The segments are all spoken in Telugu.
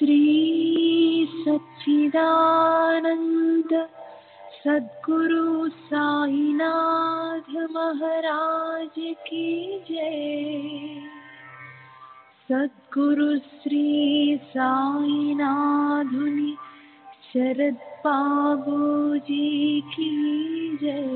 श्री सच्चिदानंद सद्गुरु साईनाथ महाराज की जय। सद्गुरु श्री साईनाथुनि शरद बाबूजी की जय।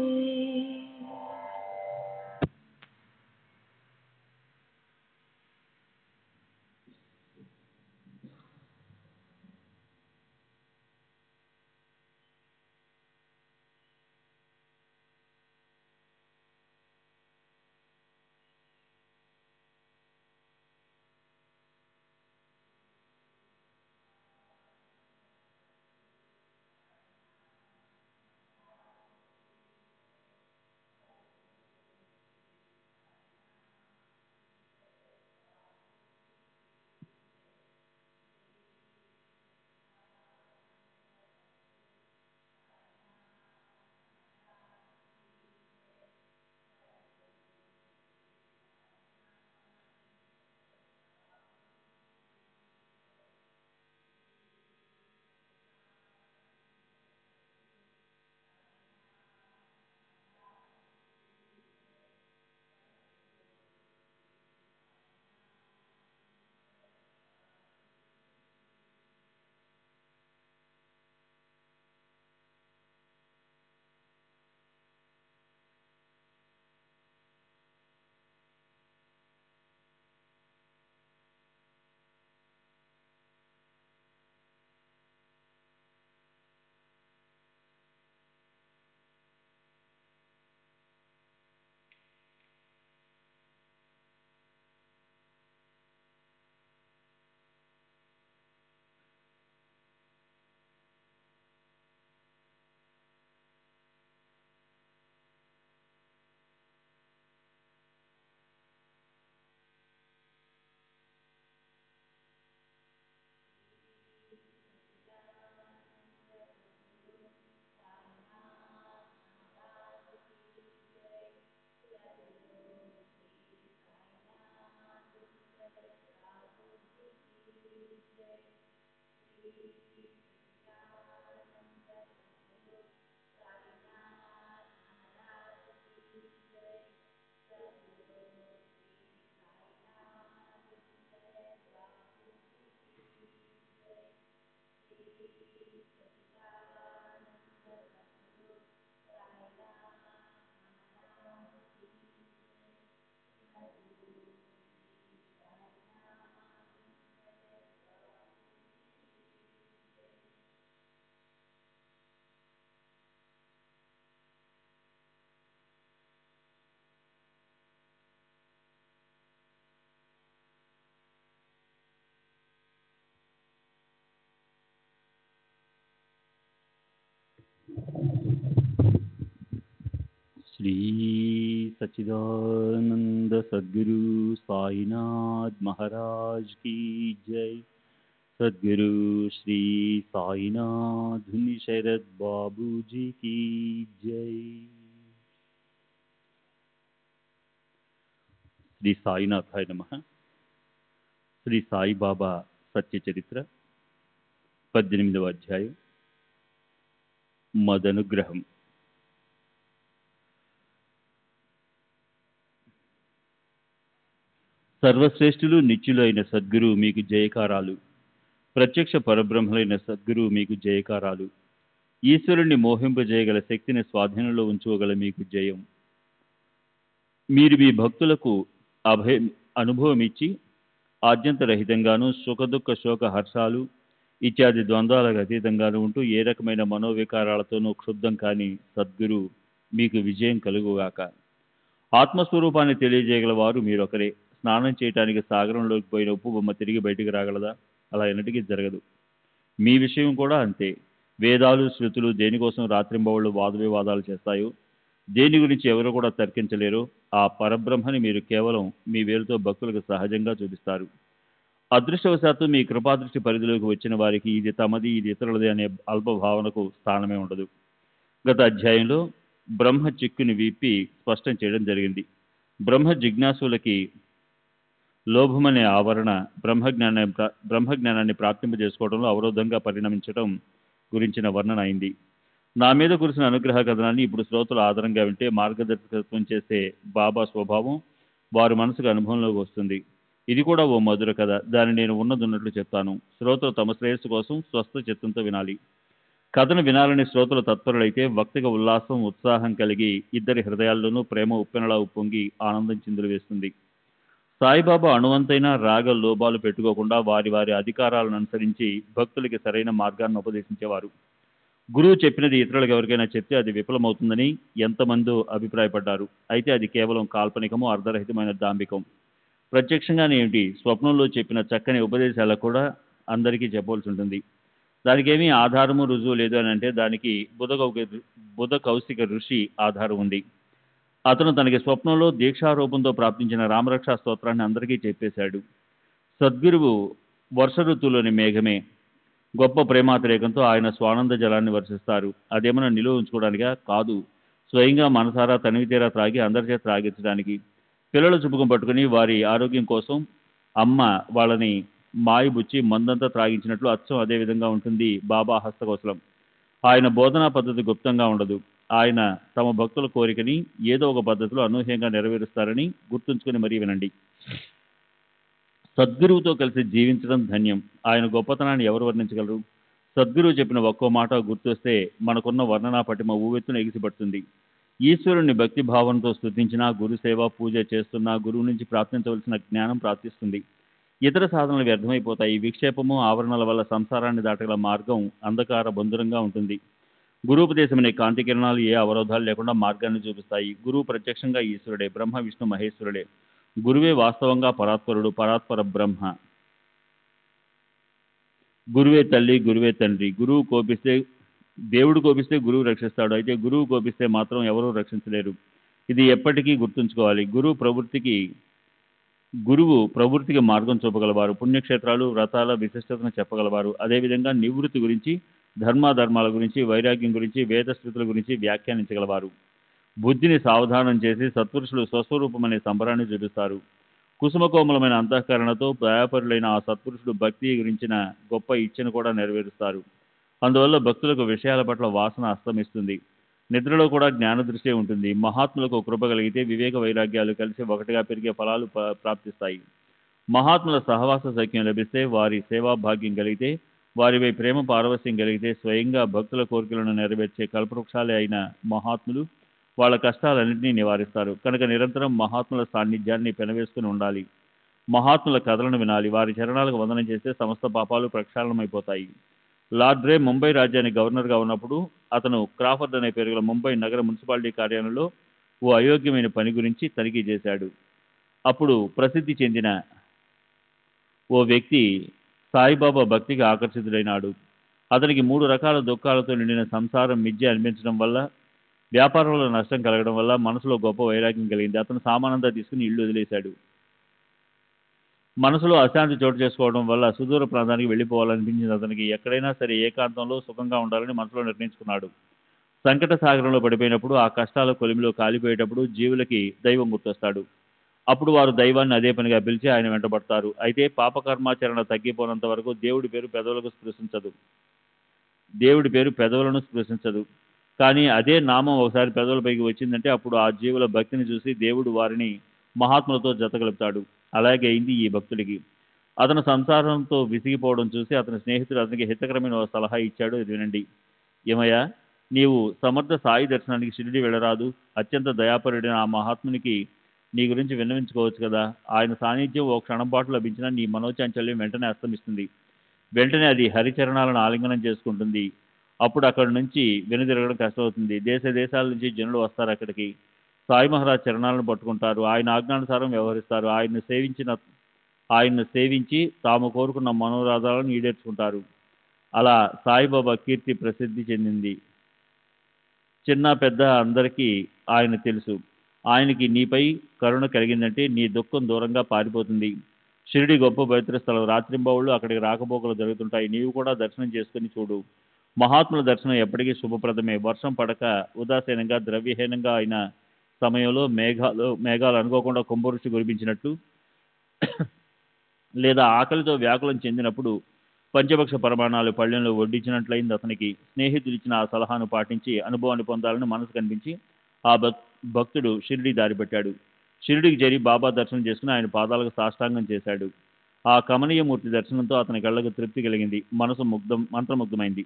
श्री सच्चिदानंद सद्गुरु साईनाथ महाराज की जय। सद्गुरु श्री साईनाथ शरद बाबूजी की जय। శ్రీ సాయినాథాయ నమః. శ్రీ సాయిబాబా సత్య చరిత్ర 18వ అధ్యాయం మదనుగ్రహం. సర్వశ్రేష్ఠులు నిత్యులు అయిన సద్గురు మీకు జయకారాలు. ప్రత్యక్ష పరబ్రహ్మలైన సద్గురు మీకు జయకారాలు. ఈశ్వరుణ్ణి మోహింపజేయగల శక్తిని స్వాధీనంలో ఉంచుకోగల మీకు జయం. మీరు మీ భక్తులకు అనుభవం ఇచ్చి ఆద్యంతరహితంగాను సుఖదుఖ శోక హర్షాలు ఇత్యాది ద్వంద్వాలకు అతీతంగాను ఉంటూ ఏ రకమైన మనోవికారాలతోనూ క్షుబ్ధం కాని సద్గురు మీకు విజయం కలుగుగాక. ఆత్మస్వరూపాన్ని తెలియజేయగల వారు మీరొకరే. స్నానం చేయటానికి సాగరంలోకి పోయిన ఉప్పు బొమ్మ తిరిగి బయటికి రాగలదా? అలా ఎన్నటికీ జరగదు. మీ విషయం కూడా అంతే. వేదాలు శృతులు దేనికోసం రాత్రింబవళ్ళు వాదవివాదాలు చేస్తాయో, దేని గురించి ఎవరు కూడా తర్కించలేరు, ఆ పరబ్రహ్మని మీరు కేవలం మీ వేరుతో భక్తులకు సహజంగా చూపిస్తారు. అదృష్టవశాత్తు మీ కృపాదృష్టి పరిధిలోకి వచ్చిన వారికి ఇది తమది, ఇది ఇతరులది అనే అల్పభావనకు స్థానమే ఉండదు. గత అధ్యాయంలో బ్రహ్మ చిక్కుని విప్పి స్పష్టం చేయడం జరిగింది. బ్రహ్మ జిజ్ఞాసులకి లోభమనే ఆవరణ బ్రహ్మజ్ఞానాన్ని ప్రాప్తింపజేసుకోవడంలో అవరోధంగా పరిణమించడం గురించిన వర్ణన అయింది. నా మీద కురిసిన అనుగ్రహ కథనాన్ని ఇప్పుడు శ్రోతలు ఆధారంగా వింటే మార్గదర్శకత్వం చేసే బాబా స్వభావం వారి మనసుకు అనుభవంలోకి వస్తుంది. ఇది కూడా ఓ మధుర కథ. దాన్ని నేను ఉన్నట్టు చెప్తాను. శ్రోతలు తమ శ్రేయస్సు కోసం స్వస్థ చిత్తంతో వినాలి. కథను వినాలని శ్రోతలు తత్పరులైతే వక్తిగా ఉల్లాసం, ఉత్సాహం కలిగి ఇద్దరి హృదయాల్లోనూ ప్రేమ ఉప్పెనలా ఉప్పొంగి ఆనందం చిందులు వేస్తుంది. సాయిబాబా అణువంతైన రాగ లోభాలు పెట్టుకోకుండా వారి వారి అధికారాలను అనుసరించి భక్తులకి సరైన మార్గాన్ని ఉపదేశించేవారు. గురువు చెప్పినది ఇతరులకు ఎవరికైనా చెప్తే అది విఫలమవుతుందని ఎంతమందో అభిప్రాయపడ్డారు. అయితే అది కేవలం కాల్పనికము, అర్ధరహితమైన దాంభికం. ప్రత్యక్షంగానే ఏమిటి, స్వప్నంలో చెప్పిన చక్కని ఉపదేశాలకు కూడా అందరికీ చెప్పవలసి ఉంటుంది. దానికి ఏమీ ఆధారము, రుజువు లేదు అని అంటే దానికి బుధ కౌశిక ఋషి ఆధారం ఉంది. అతను తనకి స్వప్నంలో దీక్షారూపంతో ప్రాప్తించిన రామరక్షా స్తోత్రాన్ని అందరికీ చెప్పేశాడు. సద్గురువు వర్ష ఋతువులోని మేఘమే. గొప్ప ప్రేమాతిరేకంతో ఆయన స్వానంద జలాన్ని వర్షిస్తారు. అదేమన్నా నిలువ ఉంచుకోవడానికా? కాదు, స్వయంగా మనసారా తనివి తీరా త్రాగి అందరి చేత త్రాగించడానికి. పిల్లలు చుపుకం పట్టుకుని వారి ఆరోగ్యం కోసం అమ్మ వాళ్ళని మాయబుచ్చి మందంతా త్రాగించినట్లు అచ్చం అదే విధంగా ఉంటుంది బాబా హస్తకౌశలం. ఆయన బోధనా పద్ధతి గుప్తంగా ఉండదు. ఆయన తమ భక్తుల కోరికని ఏదో ఒక పద్ధతిలో అనూహ్యంగా నెరవేరుస్తారని గుర్తుంచుకుని మరీ వినండి. సద్గురువుతో కలిసి జీవించడం ధన్యం. ఆయన గొప్పతనాన్ని ఎవరు వర్ణించగలరు? సద్గురువు చెప్పిన ఒక్కో మాట గుర్తొస్తే మనకున్న వర్ణనా పటిమ ఊవెత్తున ఎగిసిపడుతుంది. ఈశ్వరుణ్ణి భక్తి భావంతో స్తుతించినా, గురుసేవ పూజ చేస్తున్నా గురువు నుంచి ప్రాప్తించవలసిన జ్ఞానం ప్రాప్తిస్తుంది. ఇతర సాధనలు వ్యర్థమైపోతాయి. విక్షేపము, ఆవరణల వల్ల సంసారాన్ని దాటగల మార్గం అంధకార బంధురంగా ఉంటుంది. గురూపదేశం అనే కాంతి కిరణాలు ఏ అవరోధాలు లేకుండా మార్గాన్ని చూపిస్తాయి. గురువు ప్రత్యక్షంగా ఈశ్వరుడే, బ్రహ్మ విష్ణు మహేశ్వరుడే. గురువే వాస్తవంగా పరాత్పరుడు, పరాత్పర బ్రహ్మ. గురువే తల్లి, గురువే తండ్రి. దేవుడు కోపిస్తే గురువు రక్షిస్తాడు. అయితే గురువు కోపిస్తే మాత్రం ఎవరూ రక్షించలేరు. ఇది ఎప్పటికీ గుర్తుంచుకోవాలి. గురువు ప్రవృత్తికి మార్గం చూపగలవారు. పుణ్యక్షేత్రాలు, వ్రతాల విశిష్టతను చెప్పగలవారు. అదేవిధంగా నివృత్తి గురించి, ధర్మాధర్మాల గురించి, వైరాగ్యం గురించి, వేదస్థితుల గురించి వ్యాఖ్యానించగలవారు. బుద్ధిని సావధానం చేసి సత్పురుషులు స్వస్వరూపమనే సంబరాన్ని చూపిస్తారు. కుసుమకోమలమైన అంతఃకరణతో దయాపరులైన ఆ సత్పురుషుడు భక్తి గురించిన గొప్ప ఇచ్చను కూడా నెరవేరుస్తారు. అందువల్ల భక్తులకు విషయాల పట్ల వాసన అస్తమిస్తుంది. నిద్రలో కూడా జ్ఞాన దృష్టి ఉంటుంది. మహాత్ములకు కృప కలిగితే వివేక వైరాగ్యాలు కలిసి ఒకటిగా పెరిగే ఫలాలు ప్రాప్తిస్తాయి. మహాత్ముల సహవాస సఖ్యం లభిస్తే, వారి సేవా భాగ్యం కలిగితే, వారిపై ప్రేమ పారవస్యం కలిగితే స్వయంగా భక్తుల కోరికలను నెరవేర్చే కల్పవృక్షాలే అయిన మహాత్ములు వాళ్ళ కష్టాలన్నింటినీ నివారిస్తారు. కనుక నిరంతరం మహాత్ముల సాన్నిధ్యాన్ని పెనవేసుకుని ఉండాలి. మహాత్ముల కథలను వినాలి. వారి చరణాలకు వందనం చేస్తే సమస్త పాపాలు ప్రక్షాళనమైపోతాయి. లార్డ్ రే ముంబై రాజ్యానికి గవర్నర్గా ఉన్నప్పుడు అతను క్రాఫర్డ్ అనే పేరు గల ముంబై నగర మున్సిపాలిటీ కార్యాలయంలో ఓ అయోగ్యమైన పని గురించి తనిఖీ చేశాడు. అప్పుడు ప్రసిద్ధి చెందిన ఓ వ్యక్తి సాయిబాబా భక్తికి ఆకర్షితుడైనాడు. అతనికి 3 రకాల దుఃఖాలతో నిండిన సంసారం మిథ్య అనిపించడం వల్ల, వ్యాపారంలో నష్టం కలగడం వల్ల మనసులో గొప్ప వైరాగ్యం కలిగింది. అతను సామానంతా తీసుకుని ఇల్లు వదిలేశాడు. మనసులో అశాంతి చోటు చేసుకోవడం వల్ల సుదూర ప్రాంతానికి వెళ్ళిపోవాలనిపించింది అతనికి. ఎక్కడైనా సరే ఏకాంతంలో సుఖంగా ఉండాలని మనసులో నిర్ణయించుకున్నాడు. సంకట సాగరంలో పడిపోయినప్పుడు, ఆ కష్టాల కొలిమిలో కాలిపోయేటప్పుడు జీవులకి దైవం గుర్తొస్తాడు. అప్పుడు వారు దైవాన్ని అదే పనిగా పిలిచి ఆయన వెంటబడతారు. అయితే పాపకర్మాచరణ తగ్గిపోనంత వరకు దేవుడి పేరు పెదవులను స్పృశించదు. కానీ అదే నామం ఒకసారి పెదవులపైకి వచ్చిందంటే అప్పుడు ఆ జీవుల భక్తిని చూసి దేవుడు వారిని మహాత్ములతో జతగలుపుతాడు. అలాగే అయింది ఈ భక్తుడికి. అతను సంసారంతో విసిగిపోవడం చూసి అతని స్నేహితుడు అతనికి హితకరమైన ఒక సలహా ఇచ్చాడు. ఇది వినండి. ఏమయ్యా, నీవు సమర్థ సాయి దర్శనానికి షిరిడి వెళ్ళరాదు? అత్యంత దయాపరుడైన ఆ మహాత్మునికి నీ గురించి విన్నవించుకోవచ్చు కదా. ఆయన సాన్నిధ్యం ఓ క్షణం పాటు లభించినా నీ మనోచాంచల్యం వెంటనే అస్తమిస్తుంది. వెంటనే అది హరిచరణాలను ఆలింగనం చేసుకుంటుంది. అప్పుడు అక్కడి నుంచి వెనుదిరగడం కష్టమవుతుంది. దేశ దేశాల నుంచి జనులు వస్తారు అక్కడికి. సాయి మహారాజ్ చరణాలను పట్టుకుంటారు. ఆయన ఆజ్ఞానుసారం వ్యవహరిస్తారు. ఆయన్ను సేవించి తాము కోరుకున్న మనోరాధాలను ఈడేర్చుకుంటారు. అలా సాయిబాబా కీర్తి ప్రసిద్ధి చెందింది. చిన్న పెద్ద అందరికీ ఆయన తెలుసు. ఆయనకి నీపై కరుణ కలిగిందంటే నీ దుఃఖం దూరంగా పారిపోతుంది. షిరిడి గొప్ప పవిత్ర స్థలం. రాత్రింబవళ్ళు అక్కడికి రాకపోకలు జరుగుతుంటాయి. నీవు కూడా దర్శనం చేసుకుని చూడు. మహాత్ముల దర్శనం ఎప్పటికీ శుభప్రదమే. వర్షం పడక ఉదాసీనంగా ద్రవ్యహీనంగా అయిన సమయంలో మేఘాలు అనుకోకుండా కుంభవృష్టి కురిపించినట్టు లేదా ఆకలితో వ్యాకులం చెందినప్పుడు పంచభక్ష ప్రమాణాలు పళ్ళెంలో వడ్డించినట్లయింది అతనికి. స్నేహితులు ఇచ్చిన ఆ సలహాను పాటించి అనుభవాన్ని పొందాలని మనసు కనిపించి ఆ భక్తుడు షిరిడి దారి పెట్టాడు. షిరిడికి చేరి బాబా దర్శనం చేసుకుని ఆయన పాదాలకు సాష్టాంగం చేశాడు. ఆ కమనీయమూర్తి దర్శనంతో అతని కళ్ళకు తృప్తి కలిగింది. మనసు మంత్రముగ్ధమైంది.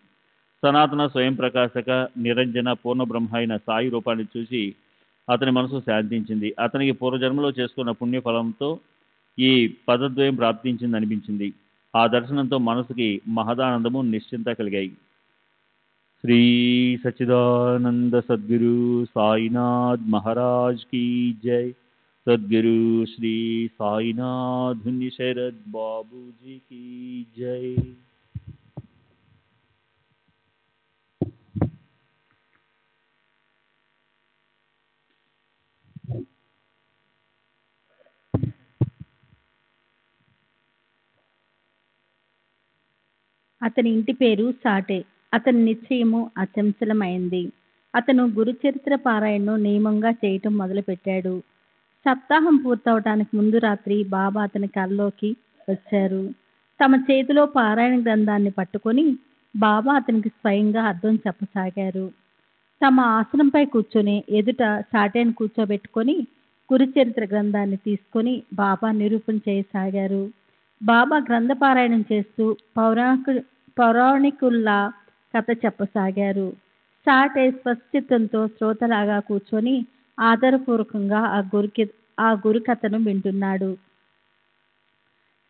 సనాతన స్వయం ప్రకాశక నిరంజన పూర్ణ బ్రహ్మ అయిన సాయి రూపాన్ని చూసి అతని మనసు శాంతించింది. అతనికి పూర్వజన్మలో చేసుకున్న పుణ్యఫలంతో ఈ పదద్వయం ప్రాప్తించింది అనిపించింది. ఆ దర్శనంతో మనసుకి మహదానందము నిశ్చింత కలిగాయి. శ్రీ సచ్చిదానంద సద్గురు సాయినాథ్ మహారాజ్ కీ జై. సద్గురు శ్రీ సాయినాథ్ శరద్ బాబూజీ కీ జై. అతని ఇంటి పేరు సాటే. అతని నిశ్చయము అచంచలమైంది. అతను గురుచరిత్ర పారాయణను నియమంగా చేయటం మొదలుపెట్టాడు. సప్తాహం పూర్తవటానికి ముందు రాత్రి బాబా అతని కల్లోకి వచ్చారు. తమ చేతిలో పారాయణ గ్రంథాన్ని పట్టుకొని బాబా అతనికి స్వయంగా అర్థం చెప్పసాగారు. తమ ఆసనంపై కూర్చొని ఎదుట సాటేను కూర్చోబెట్టుకొని గురుచరిత్ర గ్రంథాన్ని తీసుకొని బాబా నిరూపణ చేయసాగారు. బాబా గ్రంథపారాయణం చేస్తూ పౌరాణికుల్లా కథ చెప్పసాగారు. సాటే స్వస్థితంతో శ్రోతలాగా కూర్చొని ఆదరపూర్వకంగా ఆ గురు కథను వింటున్నాడు.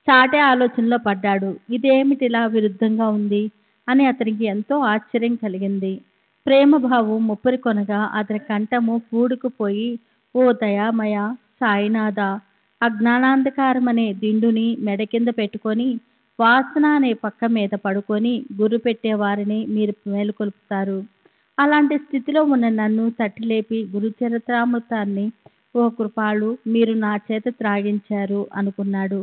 సాటే ఆలోచనలో పడ్డాడు. ఇదేమిటిలా విరుద్ధంగా ఉంది అని అతనికి ఎంతో ఆశ్చర్యం కలిగింది. ప్రేమభావం ముప్పరి కొనగా అతని కంఠము పూడుకుపోయి, ఓ దయామయ సాయినాథ, అజ్ఞానాంధకారమనే దిండుని మెడ కింద పెట్టుకొని వాసన అనే పక్క మీద పడుకొని గుర్రు పెట్టే వారిని మీరు మేలుకొల్పుతారు. అలాంటి స్థితిలో ఉన్న నన్ను తట్టిలేపి గురుచరిత్రామృతాన్ని ఓ కృపాళు మీరు నా చేత త్రాగించారు అనుకున్నాడు.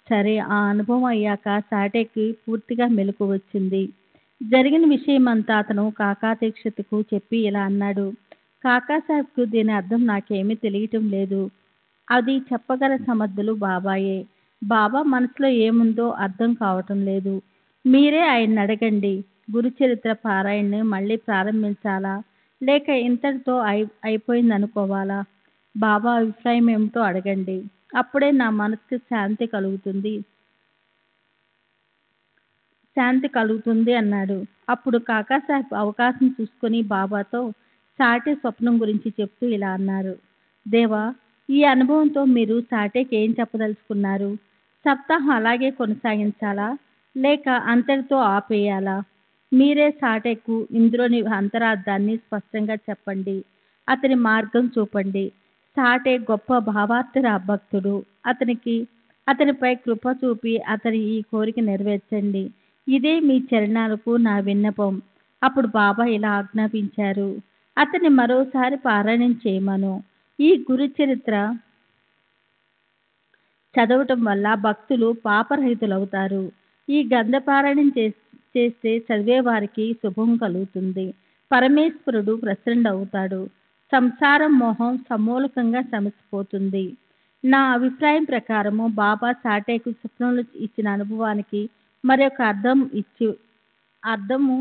సరే, ఆ అనుభవం అయ్యాక సాటేకి పూర్తిగా మెలకు వచ్చింది. జరిగిన విషయమంతా అతను కాకా దీక్షిత్కు చెప్పి ఇలా అన్నాడు. కాకాసాహెబ్కు దీని అర్థం నాకేమీ తెలియటం లేదు. అది చెప్పగల సమర్థులు బాబాయే. బాబా మనసులో ఏముందో అర్థం కావటం లేదు. మీరే ఆయన్ని అడగండి. గురుచరిత్ర పారాయణని మళ్ళీ ప్రారంభించాలా లేక ఇంతటితో అయిపోయింది అనుకోవాలా? బాబా అభిప్రాయం ఏమిటో అడగండి. అప్పుడే నా మనసుకి శాంతి కలుగుతుంది అన్నాడు. అప్పుడు కాకాసాహెబ్ అవకాశం చూసుకొని బాబాతో సాటే స్వప్నం గురించి చెప్తూ ఇలా అన్నారు. దేవా, ఈ అనుభవంతో మీరు సాటేకి ఏం చెప్పదలుచుకున్నారు? సప్తాహం అలాగే కొనసాగించాలా లేక అంతటితో ఆపేయాలా? మీరే సాటేకు ఇందులోని అంతరార్థాన్ని స్పష్టంగా చెప్పండి. అతని మార్గం చూపండి. సాటే గొప్ప భావార్థ భక్తుడు. అతనిపై కృప చూపి అతని ఈ కోరిక నెరవేర్చండి. ఇదే మీ చరణాలకు నా విన్నపం. అప్పుడు బాబా ఇలా ఆజ్ఞాపించారు. అతన్ని మరోసారి పారాయణం చేయమను. ఈ గురుచరిత్ర చదవటం వల్ల భక్తులు పాపరహితులవుతారు. ఈ గ్రంథపారాయణం చేస్తే చదివేవారికి శుభం కలుగుతుంది. పరమేశ్వరుడు ప్రసన్నుడవుతాడు. సంసారం మోహం సమూలకంగా సమసిపోతుంది. నా అభిప్రాయం ప్రకారము బాబా సాటేకు స్వప్నంలో ఇచ్చిన అనుభవానికి మరొక అర్థము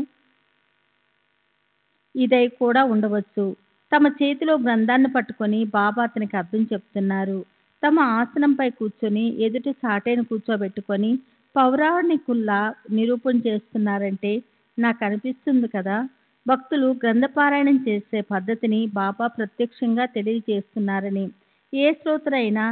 ఇదై కూడా ఉండవచ్చు. తమ చేతిలో గ్రంథాన్ని పట్టుకొని బాబా అతనికి అర్థం చెప్తున్నారు. తమ ఆసనంపై కూర్చొని ఎదుట సాటేను కూర్చోబెట్టుకొని పౌరాణికుల్లా నిరూపణ చేస్తున్నారంటే నాకు అనిపిస్తుంది కదా. భక్తులు గ్రంథపారాయణం చేసే పద్ధతిని బాబా ప్రత్యక్షంగా తెలియజేస్తున్నారని. ఏ శ్రోతరైనా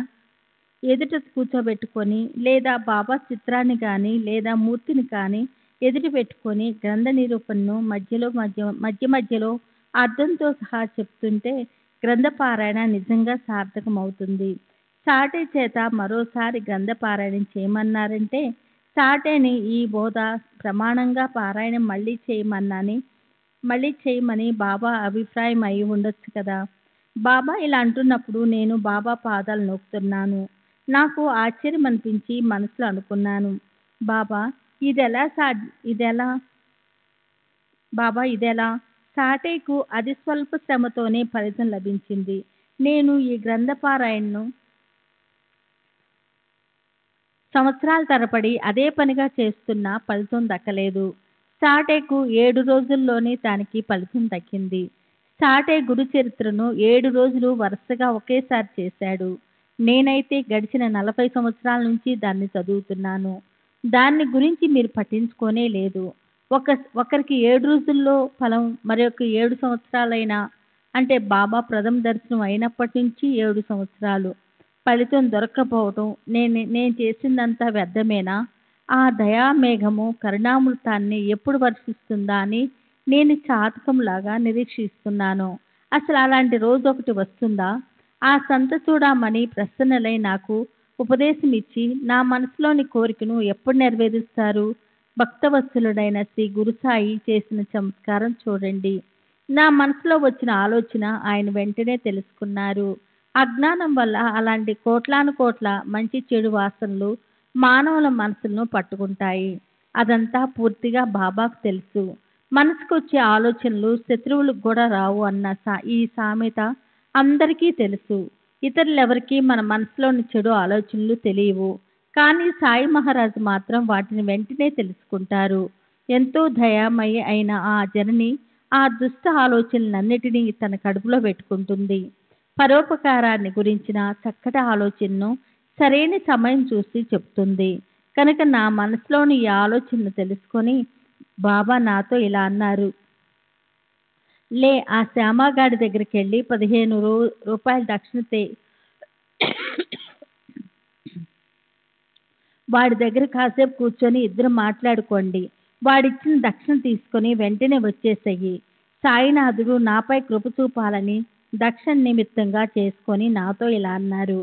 ఎదుట కూర్చోబెట్టుకొని లేదా బాబా చిత్రాన్ని కానీ లేదా మూర్తిని కానీ ఎదుట పెట్టుకొని గ్రంథ నిరూపణను మధ్యలో అర్థంతో సహా చెప్తుంటే గ్రంథపారాయణ నిజంగా సార్థకమవుతుంది. సాటే చేత మరోసారి గ్రంథపారాయణం చేయమన్నారంటే సాటేని ఈ బోధ ప్రమాణంగా పారాయణం మళ్ళీ చేయమని బాబా అభిప్రాయం అయి ఉండొచ్చు కదా. బాబా ఇలా అంటున్నప్పుడు నేను బాబా పాదాలు నొక్కుతున్నాను. నాకు ఆశ్చర్యం అనిపించి మనసులో అనుకున్నాను, బాబా ఇదెలా? సాటేకు అతి స్వల్ప శ్రమతోనే ఫలితం లభించింది. నేను ఈ గ్రంథపారాయణను సంవత్సరాల తరబడి అదే పనిగా చేస్తున్నా ఫలితం దక్కలేదు. సాటేకు 7 రోజుల్లోనే దానికి ఫలితం దక్కింది. సాటే గురు చరిత్రను 7 రోజులు వరుసగా ఒకేసారి చేశాడు. నేనైతే గడిచిన 40 సంవత్సరాల నుంచి దాన్ని చదువుతున్నాను. దాన్ని గురించి మీరు పట్టించుకోనే లేదు. ఒకరికి 7 రోజుల్లో ఫలం, మరొక 7 సంవత్సరాలైనా, అంటే బాబా ప్రథమ దర్శనం అయినప్పటి నుంచి 7 సంవత్సరాలు ఫలితం దొరక్కపోవటం నేను చేసిందంతా వ్యర్థమేనా? ఆ దయామేఘము కరుణామృతాన్ని ఎప్పుడు వర్షిస్తుందా అని నేను చాతకంలాగా నిరీక్షిస్తున్నాను. అసలు అలాంటి రోజు ఒకటి వస్తుందా? ఆ సంత చూడమని ప్రసన్నలై నాకు ఉపదేశం ఇచ్చి నా మనసులోని కోరికను ఎప్పుడు నెరవేరుస్తారు? భక్తవత్సలుడైన శ్రీ గురుసాయి చేసిన చమత్కారం చూడండి. నా మనసులో వచ్చిన ఆలోచన ఆయన వెంటనే తెలుసుకున్నారు. అజ్ఞానం వల్ల అలాంటి కోట్లాను కోట్ల మంచి చెడు వాసనలు మానవుల మనసులను పట్టుకుంటాయి. అదంతా పూర్తిగా బాబాకు తెలుసు. మనసుకు వచ్చే ఆలోచనలు శత్రువులకు కూడా రావు అన్న ఈ సామెత అందరికీ తెలుసు. ఇతరులెవరికీ మన మనసులోని చెడు ఆలోచనలు తెలియవు. కానీ సాయి మహారాజు మాత్రం వాటిని వెంటనే తెలుసుకుంటారు. ఎంతో దయామయి అయిన ఆ జనని ఆ దుష్ట ఆలోచనలన్నిటినీ తన కడుపులో పెట్టుకుంటుంది. పరోపకారాన్ని గురించిన చక్కటి ఆలోచనను సరైన సమయం చూసి చెప్తుంది. కనుక నా మనసులోని ఈ ఆలోచనను తెలుసుకొని బాబా నాతో ఇలా అన్నారు. లే, ఆ శ్యామగాడి దగ్గరికి వెళ్ళి 15 రూపాయల దక్షిణ వాడి దగ్గర కాసేపు కూర్చొని ఇద్దరు మాట్లాడుకోండి. వాడిచ్చిన దక్షిణ తీసుకొని వెంటనే వచ్చేసెయ్యి. సాయినాథుడు నాపై కృప చూపాలని దక్షిణ నిమిత్తంగా చేసుకొని నాతో ఇలా అన్నారు.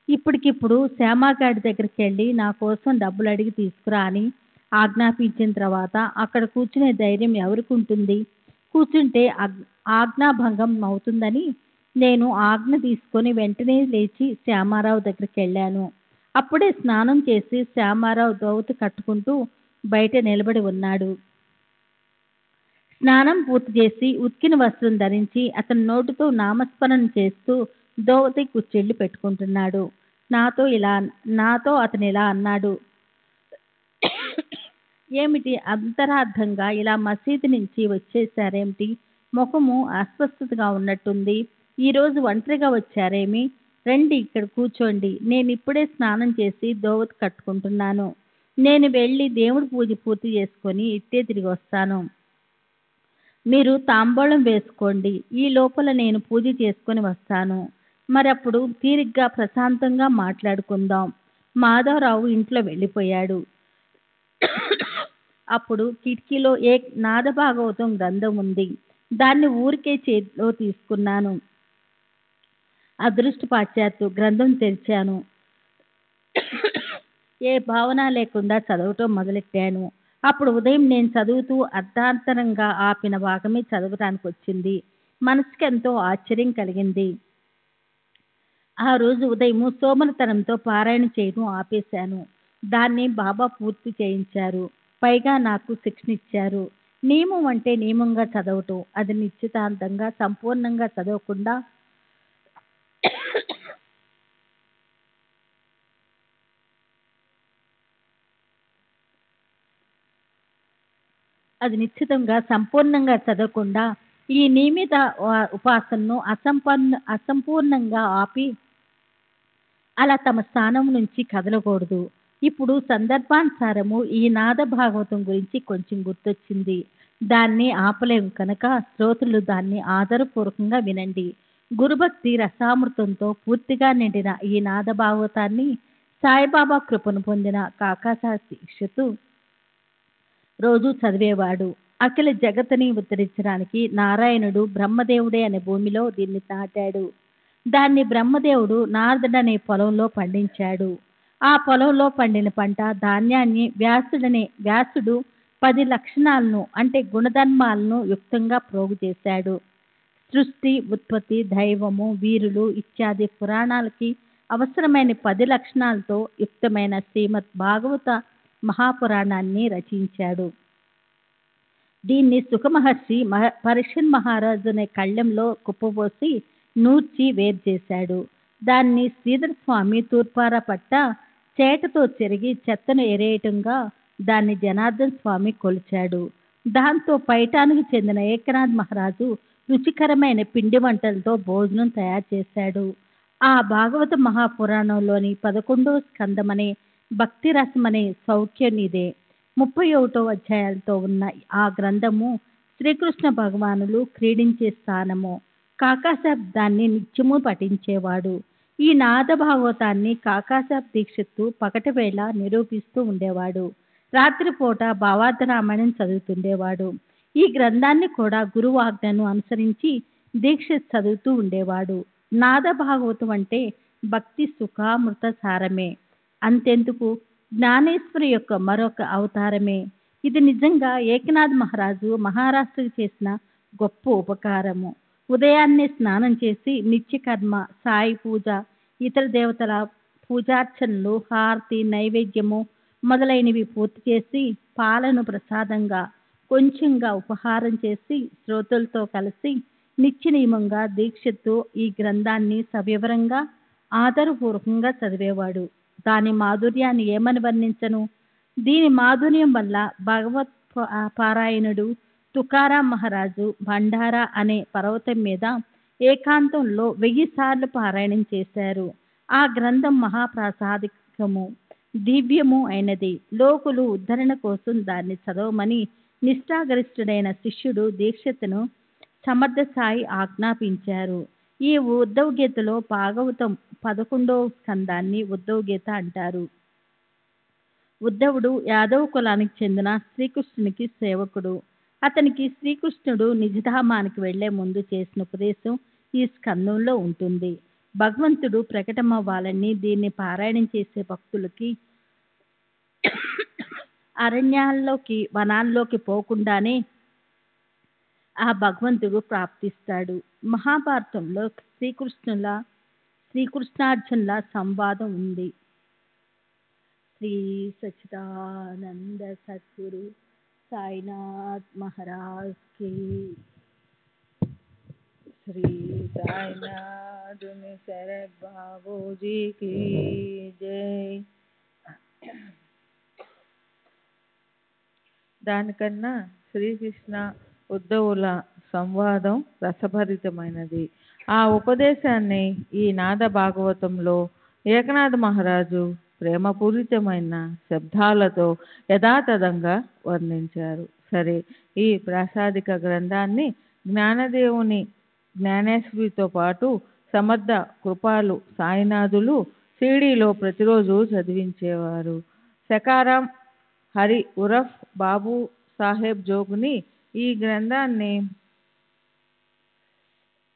ఇప్పటికిప్పుడు శ్యామగాడి దగ్గరికి వెళ్ళి నా కోసం డబ్బులు అడిగి తీసుకురా అని ఆజ్ఞాపించిన తర్వాత అక్కడ కూర్చునే ధైర్యం ఎవరికి ఉంటుంది? కూర్చుంటే ఆజ్ఞాభంగం అవుతుందని నేను ఆజ్ఞ తీసుకొని వెంటనే లేచి శ్యామారావు దగ్గరికి వెళ్ళాను. అప్పుడే స్నానం చేసి శ్యామారావు దోవతి కట్టుకుంటూ బయట నిలబడి ఉన్నాడు. స్నానం పూర్తి చేసి ఉతికిన వస్త్రం ధరించి అతని నోటితో నామస్మరణ చేస్తూ దోవతి కుచ్చెళ్ళు పెట్టుకుంటున్నాడు. నాతో అతను ఇలా అన్నాడు. ఏమిటి అంతరార్థంగా ఇలా మసీదు నుంచి వచ్చేసారేమిటి? ముఖము అస్వస్థతగా ఉన్నట్టుంది. ఈరోజు ఒంటరిగా వచ్చారేమి? రండి, ఇక్కడ కూర్చోండి. నేను ఇప్పుడే స్నానం చేసి దోవతి కట్టుకుంటున్నాను. నేను వెళ్ళి దేవుడి పూజ పూర్తి చేసుకొని ఇట్టే తిరిగి వస్తాను. మీరు తాంబూలం వేసుకోండి. ఈ లోపల నేను పూజ చేసుకొని వస్తాను. మరప్పుడు తీరిగ్గా ప్రశాంతంగా మాట్లాడుకుందాం. మాధవరావు ఇంట్లో వెళ్ళిపోయాడు. అప్పుడు కిటికీలో నాదభాగవతం గ్రంథం ఉంది. దాన్ని ఊరికే చేతిలో తీసుకున్నాను. అదృష్టపాశ్చాత్తు గ్రంథం తెరిచాను. ఏ భావన లేకుండా చదవటం మొదలెట్టాను. అప్పుడు ఉదయం నేను చదువుతూ అర్ధాంతరంగా ఆపిన భాగమే చదవటానికి వచ్చింది. మనసుకి ఎంతో ఆశ్చర్యం కలిగింది. ఆ రోజు ఉదయం సోమరతనంతో పారాయణ చేయడం ఆపేశాను. దాన్ని బాబా పూర్తి చేయించారు. పైగా నాకు శిక్షణ ఇచ్చారు. నియమం అంటే నియమంగా చదవటం, అది నిశ్చితాంతంగా సంపూర్ణంగా చదవకుండా ఈ నియమిత ఉపాసనను అసంపూర్ణంగా ఆపి అలా తమ స్థానం నుంచి కదలకూడదు. ఇప్పుడు సందర్భానుసారము ఈ నాద భాగవతం గురించి కొంచెం గుర్తొచ్చింది. దాన్ని ఆపలేము కనుక శ్రోతలు దాన్ని ఆదరపూర్వకంగా వినండి. గురుభక్తి రసామృతంతో పూర్తిగా నిండిన ఈ నాద భాగవతాన్ని సాయిబాబా కృపను పొందిన కాకాశాస్త్రి రోజు చదివేవాడు. అఖిల జగత్తుని ఉద్ధరించడానికి నారాయణుడు బ్రహ్మదేవుడే అనే భూమిలో దీన్ని నాటాడు. దాన్ని బ్రహ్మదేవుడు నారదుడనే పొలంలో పండించాడు. ఆ పొలంలో పండిన పంట ధాన్యాన్ని వ్యాసుడు 10 లక్షణాలను అంటే గుణధర్మాలను యుక్తంగా ప్రోగు చేశాడు. సృష్టి, ఉత్పత్తి, దైవము, వీరులు ఇత్యాది పురాణాలకి అవసరమైన 10 లక్షణాలతో యుక్తమైన శ్రీమద్ భాగవత మహాపురాణాన్ని రచించాడు. దీన్ని సుఖమహర్షి పరీక్షన్ మహారాజు అనే కళ్ళెంలో కుప్పపోసి నూర్చి వేరు చేశాడు. దాన్ని శ్రీధర స్వామి తూర్పార పట్ట చేటతో చెరిగి చెత్తను ఎరేయటంగా దాన్ని జనార్దన్ స్వామి కొలిచాడు. దాంతో పైఠానికి చెందిన ఏకనాథ్ మహారాజు రుచికరమైన పిండి వంటలతో భోజనం తయారు చేశాడు. ఆ భాగవత మహాపురాణంలోని 11వ స్కందమనే భక్తి రసమనే సౌఖ్యం ఇదే. 31వ అధ్యాయాలతో ఉన్న ఆ గ్రంథము శ్రీకృష్ణ భగవానులు క్రీడించే స్థానము. కాకాసాబ్ దాన్ని నిత్యము పఠించేవాడు. ఈ నాద భాగవతాన్ని కాకాసాబ్ దీక్షిత్తు పగటివేళ నిరూపిస్తూ ఉండేవాడు. రాత్రిపూట భావార్థ రామాయణం చదువుతుండేవాడు. ఈ గ్రంథాన్ని కూడా గురువు ఆజ్ఞను అనుసరించి దీక్షిత్ చదువుతూ ఉండేవాడు. నాద భాగవతం అంటే భక్తి సుఖామృత సారమే. అంతెందుకు, జ్ఞానేశ్వరి యొక్క మరొక అవతారమే. ఇది నిజంగా ఏకనాథ్ మహారాజు మహారాష్ట్రకు చేసిన గొప్ప ఉపకారము. ఉదయాన్నే స్నానం చేసి నిత్యకర్మ, సాయి పూజ, ఇతర దేవతల పూజార్చనలు, హారతి, నైవేద్యము మొదలైనవి పూర్తి చేసి పాలను ప్రసాదంగా కొంచెంగా ఉపహారం చేసి శ్రోతలతో కలిసి నిత్య నియమంగా దీక్షతో ఈ గ్రంథాన్ని సవివరంగా ఆదరపూర్వకంగా చదివేవాడు. దాని మాధుర్యాన్ని ఏమని వర్ణించను. దీని మాధుర్యం వల్ల భగవత్ పారాయణుడు తుకారాం మహారాజు భండారా అనే పర్వతం మీద ఏకాంతంలో 1000 సార్లు పారాయణం చేశారు. ఆ గ్రంథం మహాప్రసాదికము, దివ్యము అయినది. లోకులు ఉద్ధరణ కోసం దాన్ని చదవమని నిష్ఠాగరిష్ఠుడైన శిష్యుడు దీక్షితును సమర్థ సాయి ఆజ్ఞాపించారు. ఈ ఉద్ధవ్ గీతలో భాగవతం 11వ స్కందాన్ని ఉద్ధవ్ గీత అంటారు. ఉద్ధవుడు యాదవ కులానికి చెందిన శ్రీకృష్ణునికి సేవకుడు. అతనికి శ్రీకృష్ణుడు నిజధామానికి వెళ్లే ముందు చేసిన ఉపదేశం ఈ స్కందంలో ఉంటుంది. భగవంతుడు ప్రకటమవ్వాలని దీన్ని పారాయణం చేసే భక్తులకి అరణ్యాల్లోకి, వనాల్లోకి పోకుండానే ఆ భగవంతుడు ప్రాప్తిస్తాడు. మహాభారతంలో శ్రీకృష్ణార్జునుల సంవాదం ఉంది. శ్రీ సచ్చిదానంద సద్గురు సాయినాథ్ మహారాజ్ కి, శ్రీ సాయినాథ్ శరత్ బాబూజీ కి జై. దానికన్నా శ్రీకృష్ణ ఉద్ధవుల సంవాదం రసభరితమైనది. ఆ ఉపదేశాన్ని ఈ నాద భాగవతంలో ఏకనాథ మహారాజు ప్రేమపూరితమైన శబ్దాలతో యథాతథంగా వర్ణించారు. సరే, ఈ ప్రాసాదిక గ్రంథాన్ని జ్ఞానదేవుని జ్ఞానేశ్వరితో పాటు సమర్థ కృపాలు సాయినాథులు షిరిడీలో ప్రతిరోజు చదివించేవారు. సకారాం హరి ఉరఫ్ బాబు సాహెబ్ జోగుని ఈ గ్రంథాన్ని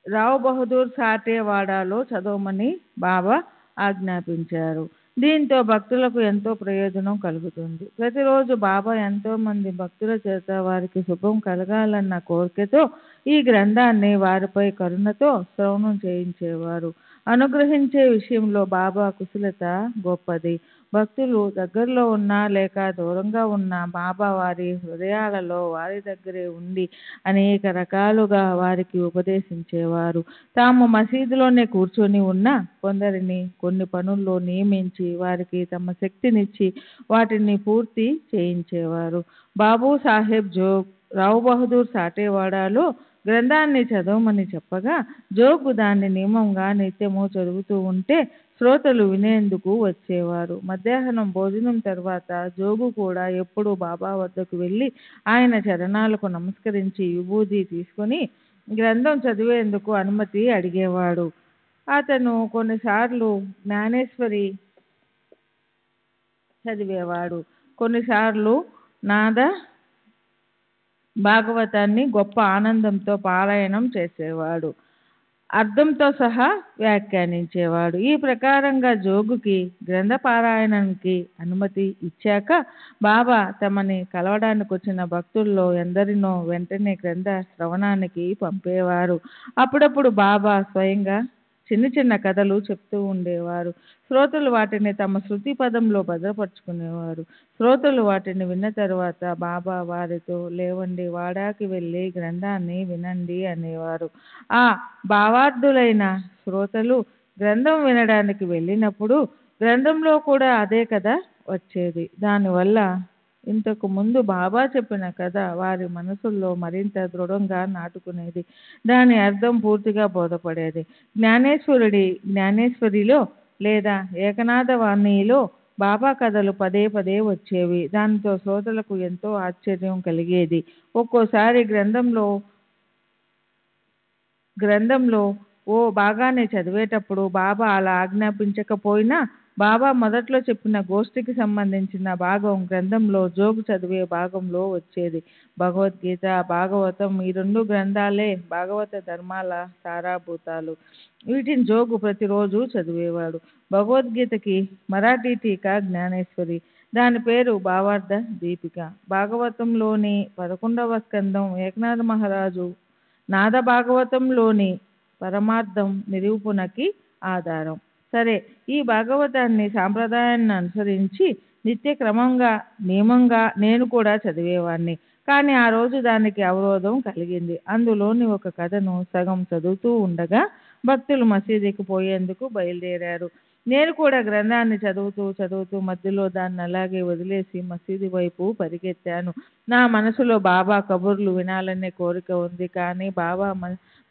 రావ్ బహదూర్ సాటేవాడాలో చదవమని బాబా ఆజ్ఞాపించారు. దీంతో భక్తులకు ఎంతో ప్రయోజనం కలుగుతుంది. ప్రతిరోజు బాబా ఎంతో మంది భక్తుల చేత వారికి శుభం కలగాలన్న కోరికతో ఈ గ్రంథాన్ని వారిపై కరుణతో శ్రవణం చేయించేవారు. అనుగ్రహించే విషయంలో బాబా కుశలత గొప్పది. భక్తులు దగ్గరలో ఉన్నా లేక దూరంగా ఉన్నా బాబా వారి హృదయాలలో వారి దగ్గరే ఉండి అనేక రకాలుగా వారికి ఉపదేశించేవారు. తాము మసీదులోనే కూర్చొని ఉన్న కొందరిని కొన్ని పనుల్లో నియమించి వారికి తమ శక్తినిచ్చి వాటిని పూర్తి చేయించేవారు. బాబు సాహెబ్ జోగ్ రావ్ బహదూర్ సాటేవాడాలో గ్రంథాన్ని చదవమని చెప్పగా జోగు దాన్ని నియమంగా నిత్యము చదువుతూ ఉంటే శ్రోతలు వినేందుకు వచ్చేవారు. మధ్యాహ్నం భోజనం తర్వాత జోగు కూడా ఎప్పుడూ బాబా వద్దకు వెళ్ళి ఆయన చరణాలకు నమస్కరించి విభూది తీసుకొని గ్రంథం చదివేందుకు అనుమతి అడిగేవాడు. అతను కొన్నిసార్లు జ్ఞానేశ్వరి చదివేవాడు, కొన్నిసార్లు నాద భాగవతాన్ని గొప్ప ఆనందంతో పారాయణం చేసేవాడు, అర్థంతో సహా వ్యాఖ్యానించేవాడు. ఈ ప్రకారంగా జోగుకి గ్రంథ పారాయణానికి అనుమతి ఇచ్చాక బాబా తమని కలవడానికి వచ్చిన భక్తుల్లో ఎందరినో వెంటనే గ్రంథ శ్రవణానికి పంపేవారు. అప్పుడప్పుడు బాబా స్వయంగా చిన్న చిన్న కథలు చెప్తూ ఉండేవారు. శ్రోతలు వాటిని తమ శృతి పదంలో భద్రపరుచుకునేవారు. శ్రోతలు వాటిని విన్న తరువాత బాబా వారితో లేవండి, వాడాకి వెళ్ళి గ్రంథాన్ని వినండి అనేవారు. ఆ భావార్థులైన శ్రోతలు గ్రంథం వినడానికి వెళ్ళినప్పుడు గ్రంథంలో కూడా అదే కథ వచ్చేది. దానివల్ల ఇంతకు ముందు బాబా చెప్పిన కథ వారి మనసుల్లో మరింత దృఢంగా నాటుకునేది. దాని అర్థం పూర్తిగా బోధపడేది. జ్ఞానేశ్వరిలో లేదా ఏకనాథ వాణిలో బాబా కథలు పదే పదే వచ్చేవి. దానితో శ్రోతలకు ఎంతో ఆశ్చర్యం కలిగేది. ఒక్కోసారి గ్రంథంలో బాగానే చదివేటప్పుడు బాబా అలా ఆజ్ఞాపించకపోయినా బాబా మొదట్లో చెప్పిన గోష్ఠికి సంబంధించిన భాగం గ్రంథంలో జోగు చదివే భాగంలో వచ్చేది. భగవద్గీత, భాగవతం ఈ 2 గ్రంథాలే భాగవత ధర్మాల సారాభూతాలు. వీటిని జోగు ప్రతిరోజు చదివేవాడు. భగవద్గీతకి మరాఠీ టీకా జ్ఞానేశ్వరి, దాని పేరు భావార్థ దీపిక. భాగవతంలోని 11వ స్కందం ఏకనాథ మహారాజు నాద భాగవతంలోని పరమార్థం నిరూపణకి ఆధారం. సరే, ఈ భాగవతాన్ని సాంప్రదాయాన్ని అనుసరించి నిత్య నియమంగా నేను కూడా చదివేవాణ్ణి. కానీ ఆ రోజు దానికి అవరోధం కలిగింది. అందులోని ఒక కథను సగం చదువుతూ ఉండగా భక్తులు మసీదుకి పోయేందుకు బయలుదేరారు. నేను కూడా గ్రంథాన్ని చదువుతూ మధ్యలో దాన్ని అలాగే వదిలేసి మసీదు వైపు పరిగెత్తాను. నా మనసులో బాబా కబుర్లు వినాలనే కోరిక ఉంది. కానీ బాబా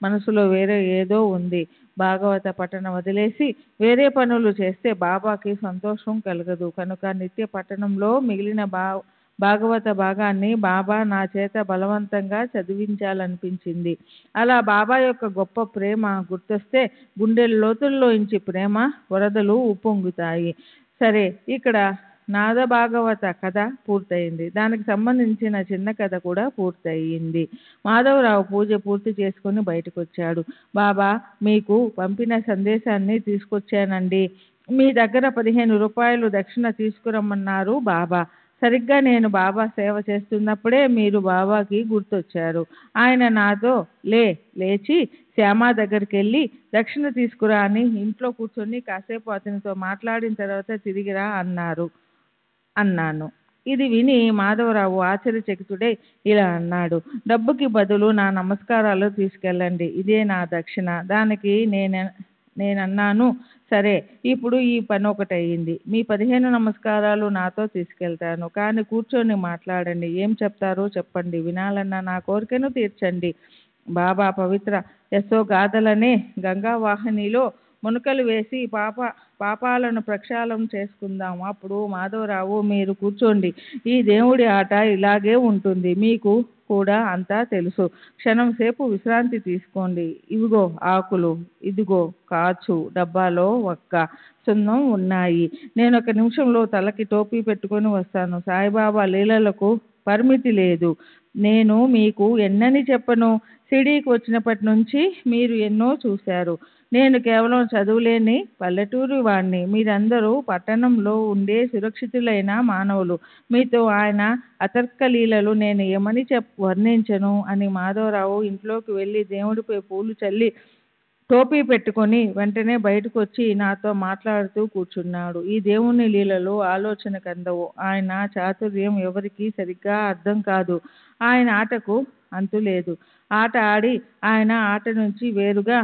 మనసులో వేరే ఏదో ఉంది. భాగవత పఠనం వదిలేసి వేరే పనులు చేస్తే బాబాకి సంతోషం కలగదు. కనుక నిత్య పఠనంలో మిగిలిన భాగవత భాగాన్ని బాబా నా చేత బలవంతంగా చదివించాలనిపించింది. అలా బాబా యొక్క గొప్ప ప్రేమ గుర్తొస్తే గుండె లోతుల్లోంచి ప్రేమ వరదలు ఉప్పొంగుతాయి. సరే, ఇక్కడ నాద భాగవత కథ పూర్తయింది. దానికి సంబంధించిన చిన్న కథ కూడా పూర్తయింది. మాధవరావు పూజ పూర్తి చేసుకుని బయటకు వచ్చాడు. బాబా మీకు పంపిన సందేశాన్ని తీసుకొచ్చానండి. మీ దగ్గర 15 రూపాయలు దక్షిణ తీసుకురమ్మన్నారు బాబా. సరిగ్గా నేను బాబా సేవ చేస్తున్నప్పుడే మీరు బాబాకి గుర్తొచ్చారు. ఆయన నాతో లేచి శ్యామ దగ్గరికి వెళ్ళి దక్షిణ తీసుకురా అని ఇంట్లో కూర్చొని కాసేపు అతనితో మాట్లాడిన తర్వాత తిరిగిరా అన్నాను. ఇది విని మాధవరావు ఆశ్చర్యచకితుడై ఇలా అన్నాడు, డబ్బుకి బదులు నా నమస్కారాలు తీసుకెళ్ళండి, ఇదే నా దక్షిణ. దానికి నేనన్నాను, సరే, ఇప్పుడు ఈ పని ఒకటయింది. మీ 15 నమస్కారాలు నాతో తీసుకెళ్తాను. కానీ కూర్చొని మాట్లాడండి. ఏం చెప్తారో చెప్పండి. వినాలన్న నా కోరికను తీర్చండి. బాబా పవిత్ర యశోగాథలనే గంగావాహినిలో మునకలు వేసి పాపాలను ప్రక్షాళన చేసుకుందాం. అప్పుడు మాధవరావు, మీరు కూర్చోండి. ఈ దేవుడి ఆట ఇలాగే ఉంటుంది. మీకు కూడా అంతా తెలుసు. క్షణం సేపు విశ్రాంతి తీసుకోండి. ఇవిగో ఆకులు, ఇదిగో కాచు, డబ్బాలో ఒక్క సున్నం ఉన్నాయి. నేను 1 నిమిషంలో తలకి టోపీ పెట్టుకొని వస్తాను. సాయిబాబా లీలలకు పరిమితి లేదు. నేను మీకు ఎన్నని చెప్పను. షిరిడీకి వచ్చినప్పటి నుంచి మీరు ఎన్నో చూశారు. నేను కేవలం చదువులేని పల్లెటూరి వాణ్ణి. మీరందరూ పట్టణంలో ఉండే సురక్షితులైన మానవులు. మీతో ఆయన అతర్క లీలలు నేను ఏమని వర్ణించను అని మాధవరావు ఇంట్లోకి వెళ్ళి దేవుడిపై పూలు చల్లి టోపీ పెట్టుకొని వెంటనే బయటకు వచ్చి నాతో మాట్లాడుతూ కూర్చున్నాడు. ఈ దేవుని లీలలు ఆలోచనకు అందవు. ఆయన చాతుర్యం ఎవరికీ సరిగ్గా అర్థం కాదు. ఆయన ఆటకు అంతులేదు. ఆట ఆడి ఆయన ఆట నుంచి వేరుగా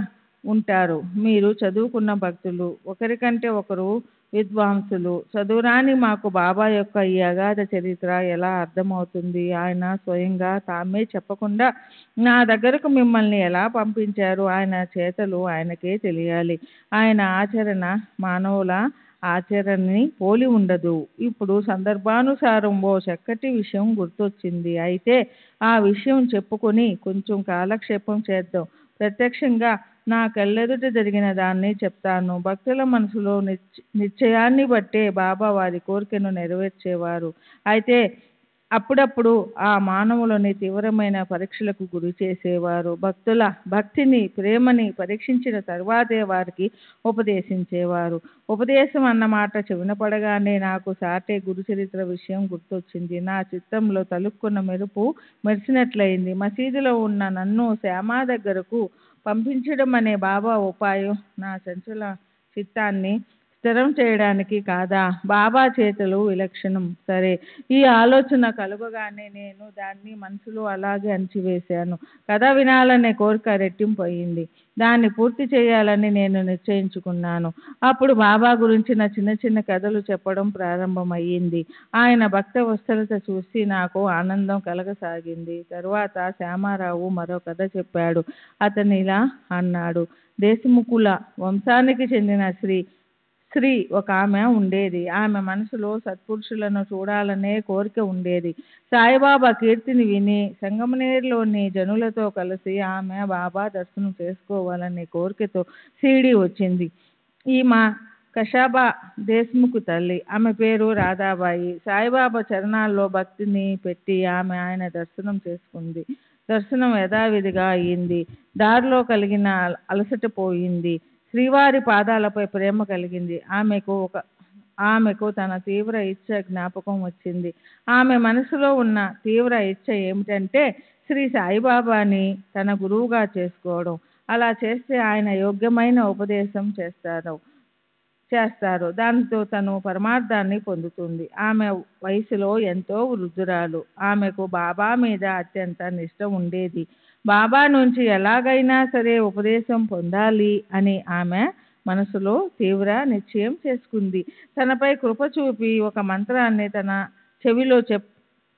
ఉంటారు. మీరు చదువుకున్న భక్తులు, ఒకరికంటే ఒకరు విద్వాంసులు. చదువురాని మాకు బాబా యొక్క ఈ అగాధ చరిత్ర ఎలా అర్థమవుతుంది? ఆయన స్వయంగా తామే చెప్పకుండా నా దగ్గరకు మిమ్మల్ని ఎలా పంపించారు? ఆయన చేతలు ఆయనకే తెలియాలి. ఆయన ఆచరణ మానవుల ఆచరణని పోలి ఉండదు. ఇప్పుడు సందర్భానుసారం ఓ చక్కటి విషయం గుర్తొచ్చింది. అయితే ఆ విషయం చెప్పుకొని కొంచెం కాలక్షేపం చేద్దాం. ప్రత్యక్షంగా నా కళ్ళెదుట జరిగిన దాన్ని చెప్తాను. భక్తుల మనసులో నిశ్చయాన్ని బట్టే బాబా వారి కోరికను నెరవేర్చేవారు. అయితే అప్పుడప్పుడు ఆ మానవులని తీవ్రమైన పరీక్షలకు గురి చేసేవారు. భక్తుల భక్తిని, ప్రేమని పరీక్షించిన తర్వాతే వారికి ఉపదేశించేవారు. ఉపదేశం అన్నమాట చెవిన పడగానే నాకు సాటే గురుచరిత్ర విషయం గుర్తొచ్చింది. నా చిత్తంలో తలుక్కున్న మెరుపు మెరిసినట్లయింది. మసీదులో ఉన్న నన్ను శ్యామ దగ్గరకు పంపించడం అనే బాబా ఉపాయం నా చంచల చిత్తాన్ని స్థిరం చేయడానికి కాదా? బాబా చేతులు విలక్షణం. సరే, ఈ ఆలోచన కలుగగానే నేను దాన్ని మనసులో అలాగే అణిచివేశాను. కథ వినాలనే కోరిక రెట్టింపు అయింది. దాన్ని పూర్తి చేయాలని నేను నిశ్చయించుకున్నాను. అప్పుడు బాబా గురించిన చిన్న చిన్న కథలు చెప్పడం ప్రారంభమయ్యింది. ఆయన భక్త వత్సలత చూసి నాకు ఆనందం కలగసాగింది. తరువాత శ్యామారావు మరో కథ చెప్పాడు. అతను ఇలా అన్నాడు. దేశముఖుల వంశానికి చెందిన స్త్రీ ఒక ఆమె ఉండేది. ఆమె మనసులో సత్పురుషులను చూడాలనే కోరిక ఉండేది. సాయిబాబా కీర్తిని విని సంగమనేరులోని జనులతో కలిసి ఆమె బాబా దర్శనం చేసుకోవాలనే కోరికతో షిరిడీ వచ్చింది. ఈమె కషాబా దేశ్ముఖ్ తల్లి. ఆమె పేరు రాధాబాయి. సాయిబాబా చరణాల్లో భక్తిని పెట్టి ఆమె ఆయన దర్శనం చేసుకుంది. దర్శనం యథావిధిగా అయింది. దారిలో కలిగిన అలసట పోయింది. శ్రీవారి పాదాలపై ప్రేమ కలిగింది. ఆమెకు తన తీవ్ర ఇచ్చ జ్ఞాపకం వచ్చింది. ఆమె మనసులో ఉన్న తీవ్ర ఇచ్చ ఏమిటంటే శ్రీ సాయిబాబాని తన గురువుగా చేసుకోవడం. అలా చేస్తే ఆయన యోగ్యమైన ఉపదేశం చేస్తారు. దాంతో తను పరమార్థాన్ని పొందుతుంది. ఆమె వయసులో ఎంతో వృద్ధురాలు. ఆమెకు బాబా మీద అత్యంత నిష్ట ఉండేది. బాబా నుంచి ఎలాగైనా సరే ఉపదేశం పొందాలి అని ఆమె మనసులో తీవ్ర నిశ్చయం చేసుకుంది. తనపై కృప చూపి ఒక మంత్రాన్ని తన చెవిలో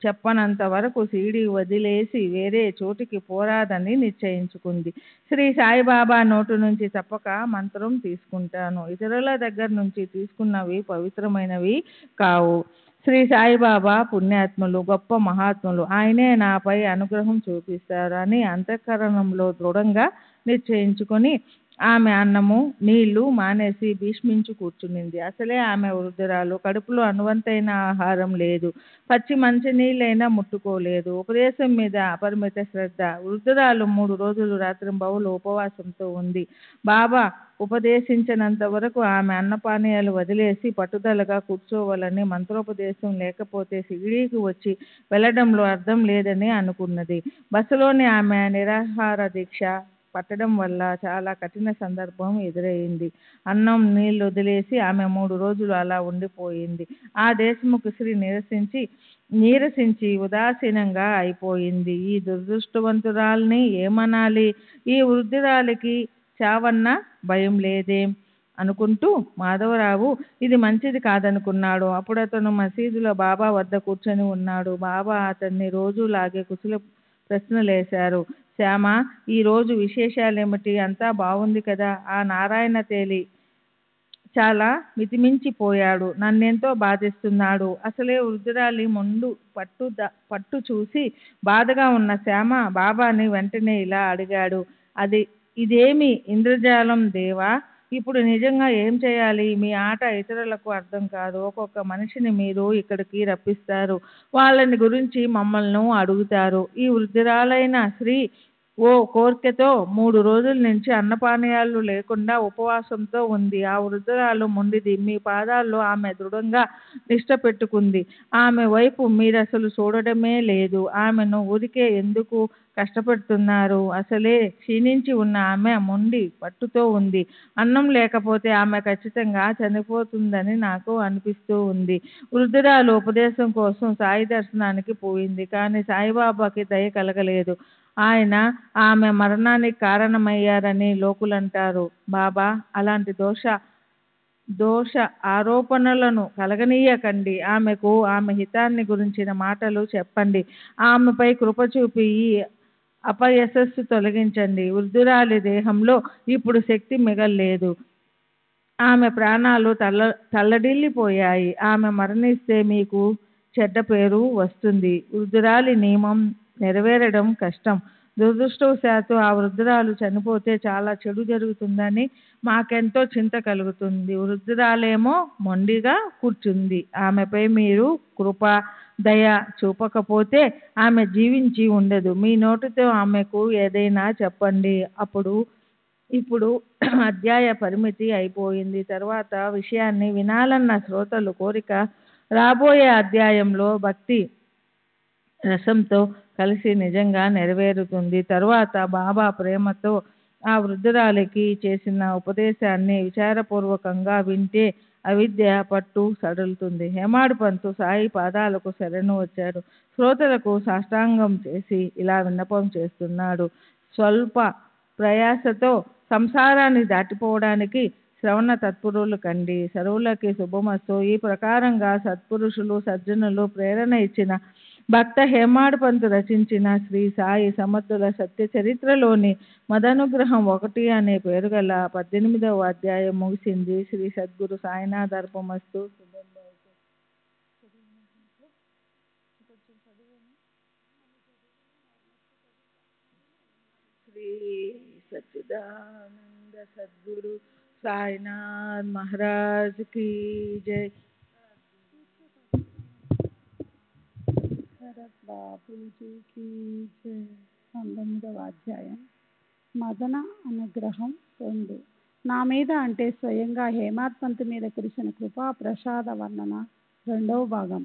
చెప్పనంత వరకు షిరిడీ వదిలేసి వేరే చోటికి పోరాదని నిశ్చయించుకుంది. శ్రీ సాయిబాబా నోటు నుంచి తప్పక మంత్రం తీసుకుంటాను. ఇతరుల దగ్గర నుంచి తీసుకున్నవి పవిత్రమైనవి కావు. శ్రీ సాయిబాబా పుణ్యాత్ములు, గొప్ప మహాత్ములు. ఆయనే నాపై అనుగ్రహం చూపిస్తారు అని అంతఃకరణంలో దృఢంగా నిశ్చయించుకొని ఆమె అన్నము నీళ్లు మానేసి భీష్మించి కూర్చునింది. అసలే ఆమె వృద్ధురాలు. కడుపులో అనువంతైన ఆహారం లేదు. పచ్చి మంచినీళ్ళైనా ముట్టుకోలేదు. ఉపదేశం మీద అపరిమిత శ్రద్ధ. వృద్ధురాలు 3 రోజులు రాత్రింబవళ్ళు ఉపవాసంతో ఉంది. బాబా ఉపదేశించినంత వరకు ఆమె అన్నపానీయాలు వదిలేసి పట్టుదలగా కూర్చోవాలని, మంత్రోపదేశం లేకపోతే షిరిడీకి వచ్చి వెళ్ళడంలో అర్థం లేదని అనుకున్నది. బస్సులోని ఆమె నిరాహార దీక్ష పట్టడం వల్ల చాలా కఠిన సందర్భం ఎదురైంది. అన్నం నీళ్లు వదిలేసి ఆమె 3 రోజులు అలా ఉండిపోయింది. ఆ దేశముఖ శ్రీ నీరసించి ఉదాసీనంగా అయిపోయింది. ఈ దురదృష్టవంతురాల్ని ఏమనాలి? ఈ వృద్ధురాలికి చావన్న భయం లేదేం అనుకుంటూ మాధవరావు ఇది మంచిది కాదనుకున్నాడు. అప్పుడు అతను మసీదులో బాబా వద్ద కూర్చొని ఉన్నాడు. బాబా అతన్ని రోజులాగే కుశల ప్రశ్నలేశారు. శ్యామ, ఈరోజు విశేషాలేమిటి? అంతా బాగుంది కదా? ఆ నారాయణ తేలి చాలా మితిమించిపోయాడు. నన్నెంతో బాధిస్తున్నాడు. అసలే వృద్ధురాలి మొండు పట్టు చూసి బాధగా ఉన్న శ్యామ బాబాని వెంటనే ఇలా అడిగాడు. ఇదేమి ఇంద్రజాలం దేవా? ఇప్పుడు నిజంగా ఏం చేయాలి? మీ ఆట ఇతరులకు అర్థం కాదు. ఒక్కొక్క మనిషిని మీరు ఇక్కడికి రప్పిస్తారు. వాళ్ళని గురించి మమ్మల్ని అడుగుతారు. ఈ వృద్ధురాలైన స్త్రీ ఓ కోర్కెతో 3 రోజుల నుంచి అన్నపానీయాలు లేకుండా ఉపవాసంతో ఉంది. ఆ వృద్ధురాలు మొండిది. మీ పాదాల్లో ఆమె దృఢంగా నిష్ట పెట్టుకుంది. ఆమె వైపు మీరసలు చూడడమే లేదు. ఆమెను ఊరికే ఎందుకు కష్టపెడుతున్నారు? అసలే క్షీణించి ఉన్న ఆమె మొండి పట్టుతో ఉంది. అన్నం లేకపోతే ఆమె ఖచ్చితంగా చనిపోతుందని నాకు అనిపిస్తూ ఉంది. వృద్ధురాలు ఉపదేశం కోసం సాయి దర్శనానికి పోయింది. కానీ సాయిబాబాకి దయ కలగలేదు. ఆయన ఆమె మరణానికి కారణమయ్యారని లోకులంటారు. బాబా అలాంటి దోష ఆరోపణలను కలగనీయకండి. ఆమెకు ఆమె హితాన్ని గురించిన మాటలు చెప్పండి. ఆమెపై కృప చూపి ఈ అపయశస్సు తొలగించండి. వృద్ధురాలి దేహంలో ఇప్పుడు శక్తి మిగల్లేదు. ఆమె ప్రాణాలు తల్లడిల్లిపోయాయి. ఆమె మరణిస్తే మీకు చెడ్డ పేరు వస్తుంది. వృద్ధురాలి నియమం నెరవేరడం కష్టం. దురదృష్టవశాత్తు ఆ వృద్ధురాలు చనిపోతే చాలా చెడు జరుగుతుందని మాకెంతో చింత కలుగుతుంది. వృద్ధురాలేమో మొండిగా కూర్చుంది. ఆమెపై మీరు కృప దయ చూపకపోతే ఆమె జీవించి ఉండదు. మీ నోటితో ఆమెకు ఏదైనా చెప్పండి. ఇప్పుడు అధ్యాయ పరిమితి అయిపోయింది. తర్వాత విషయాన్ని వినాలన్న శ్రోతలు కోరిక రాబోయే అధ్యాయంలో భక్తి రసంతో కలిసి నిజంగా నెరవేరుతుంది. తరువాత బాబా ప్రేమతో ఆ వృద్ధురాలికి చేసిన ఉపదేశాన్ని విచారపూర్వకంగా వింటే అవిద్య పట్టు సడలుతుంది. హేమాడు పంతు సాయి పాదాలకు శరణు వచ్చాడు. శ్రోతలకు సాష్టాంగం చేసి ఇలా విన్నపం చేస్తున్నాడు. స్వల్ప ప్రయాసతో సంసారాన్ని దాటిపోవడానికి శ్రవణ తత్పురులు కండి. సర్వులకి శుభమస్తు. ఈ ప్రకారంగా సత్పురుషులు సజ్జనులు ప్రేరణ ఇచ్చిన భక్త హేమాడు పంతు రచించిన శ్రీ సాయి సమర్థుల సత్య చరిత్రలోని మదనుగ్రహం 1 అనే పేరు గల 18వ అధ్యాయం ముగిసింది. శ్రీ సద్గురు సాయినాథ్ అర్పణమస్తు. శ్రీ సచ్చిదానంద సద్గురు సాయినాథ్ మహారాజ్ की जय. శరత్ బాబూజీకి జై. 19వ అధ్యాయం మదన అనుగ్రహం 2. నా మీద అంటే స్వయంగా హేమాడ్ పంత్ మీద కురిసిన కృపా ప్రసాద వర్ణన 2వ భాగం.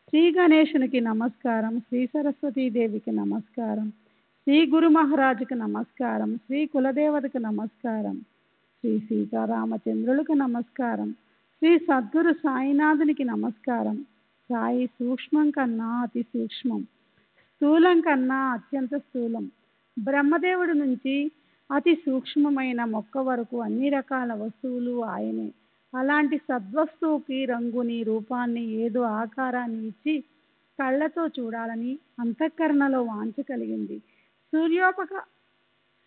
శ్రీ గణేశునికి నమస్కారం, శ్రీ సరస్వతీదేవికి నమస్కారం, శ్రీ గురు మహారాజుకి నమస్కారం, శ్రీ కులదేవతకు నమస్కారం, శ్రీ సీతారామచంద్రులకు నమస్కారం, శ్రీ సద్గురు సాయినాథునికి నమస్కారం. సాయి సూక్ష్మం కన్నా అతి సూక్ష్మం, స్థూలం కన్నా అత్యంత స్థూలం. బ్రహ్మదేవుడి నుంచి అతి సూక్ష్మమైన మొక్క వరకు అన్ని రకాల వస్తువులు ఆయనే. అలాంటి సద్వస్తువుకి రంగుని, రూపాన్ని, ఏదో ఆకారాన్ని ఇచ్చి కళ్ళతో చూడాలని అంతఃకరణలో వాంఛ కలిగింది.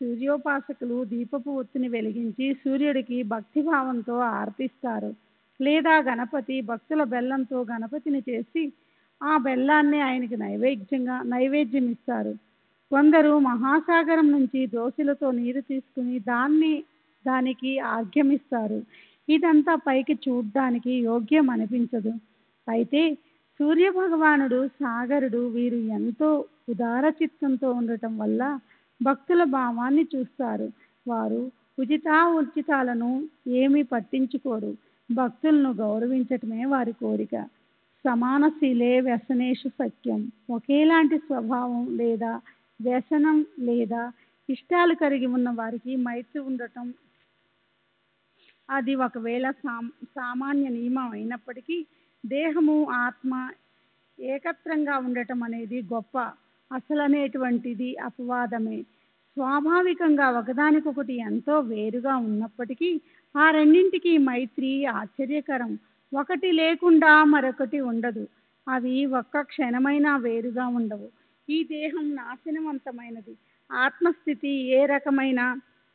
సూర్యోపాసకులు దీపపు ఒత్తిని వెలిగించి సూర్యుడికి భక్తిభావంతో ఆర్తిస్తారు. లేదా గణపతి భక్తుల బెల్లంతో గణపతిని చేసి ఆ బెల్లాన్ని ఆయనకి నైవేద్యం ఇస్తారు. కొందరు మహాసాగరం నుంచి దోశలతో నీరు తీసుకుని దానికి ఆర్ఘ్యమిస్తారు. ఇదంతా పైకి చూడ్డానికి యోగ్యం అనిపించదు. అయితే సూర్య భగవానుడు, సాగరుడు వీరు ఎంతో ఉదార చిత్తంతో ఉండటం వల్ల భక్తుల భావాన్ని చూస్తారు. వారు ఉచితాలను ఏమీ పట్టించుకోరు. భక్తులను గౌరవించటమే వారి కోరిక. సమానశీలే వ్యసనేషు సఖ్యం. ఒకేలాంటి స్వభావం లేదా వ్యసనం లేదా ఇష్టాలు కలిగి ఉన్న వారికి మైత్రి ఉండటం అది ఒకవేళ సామాన్య నియమం అయినప్పటికీ దేహము ఆత్మ ఏకత్రంగా ఉండటం అనేది గొప్ప అసలనేటువంటిది అపవాదమే. స్వాభావికంగా ఒకదానికొకటి ఎంతో వేరుగా ఉన్నప్పటికీ ఆ రెండింటికి మైత్రి ఆశ్చర్యకరం. ఒకటి లేకుండా మరొకటి ఉండదు. అవి ఒక్క క్షణమైనా వేరుగా ఉండవు. ఈ దేహం నాశనవంతమైనది. ఆత్మస్థితి ఏ రకమైన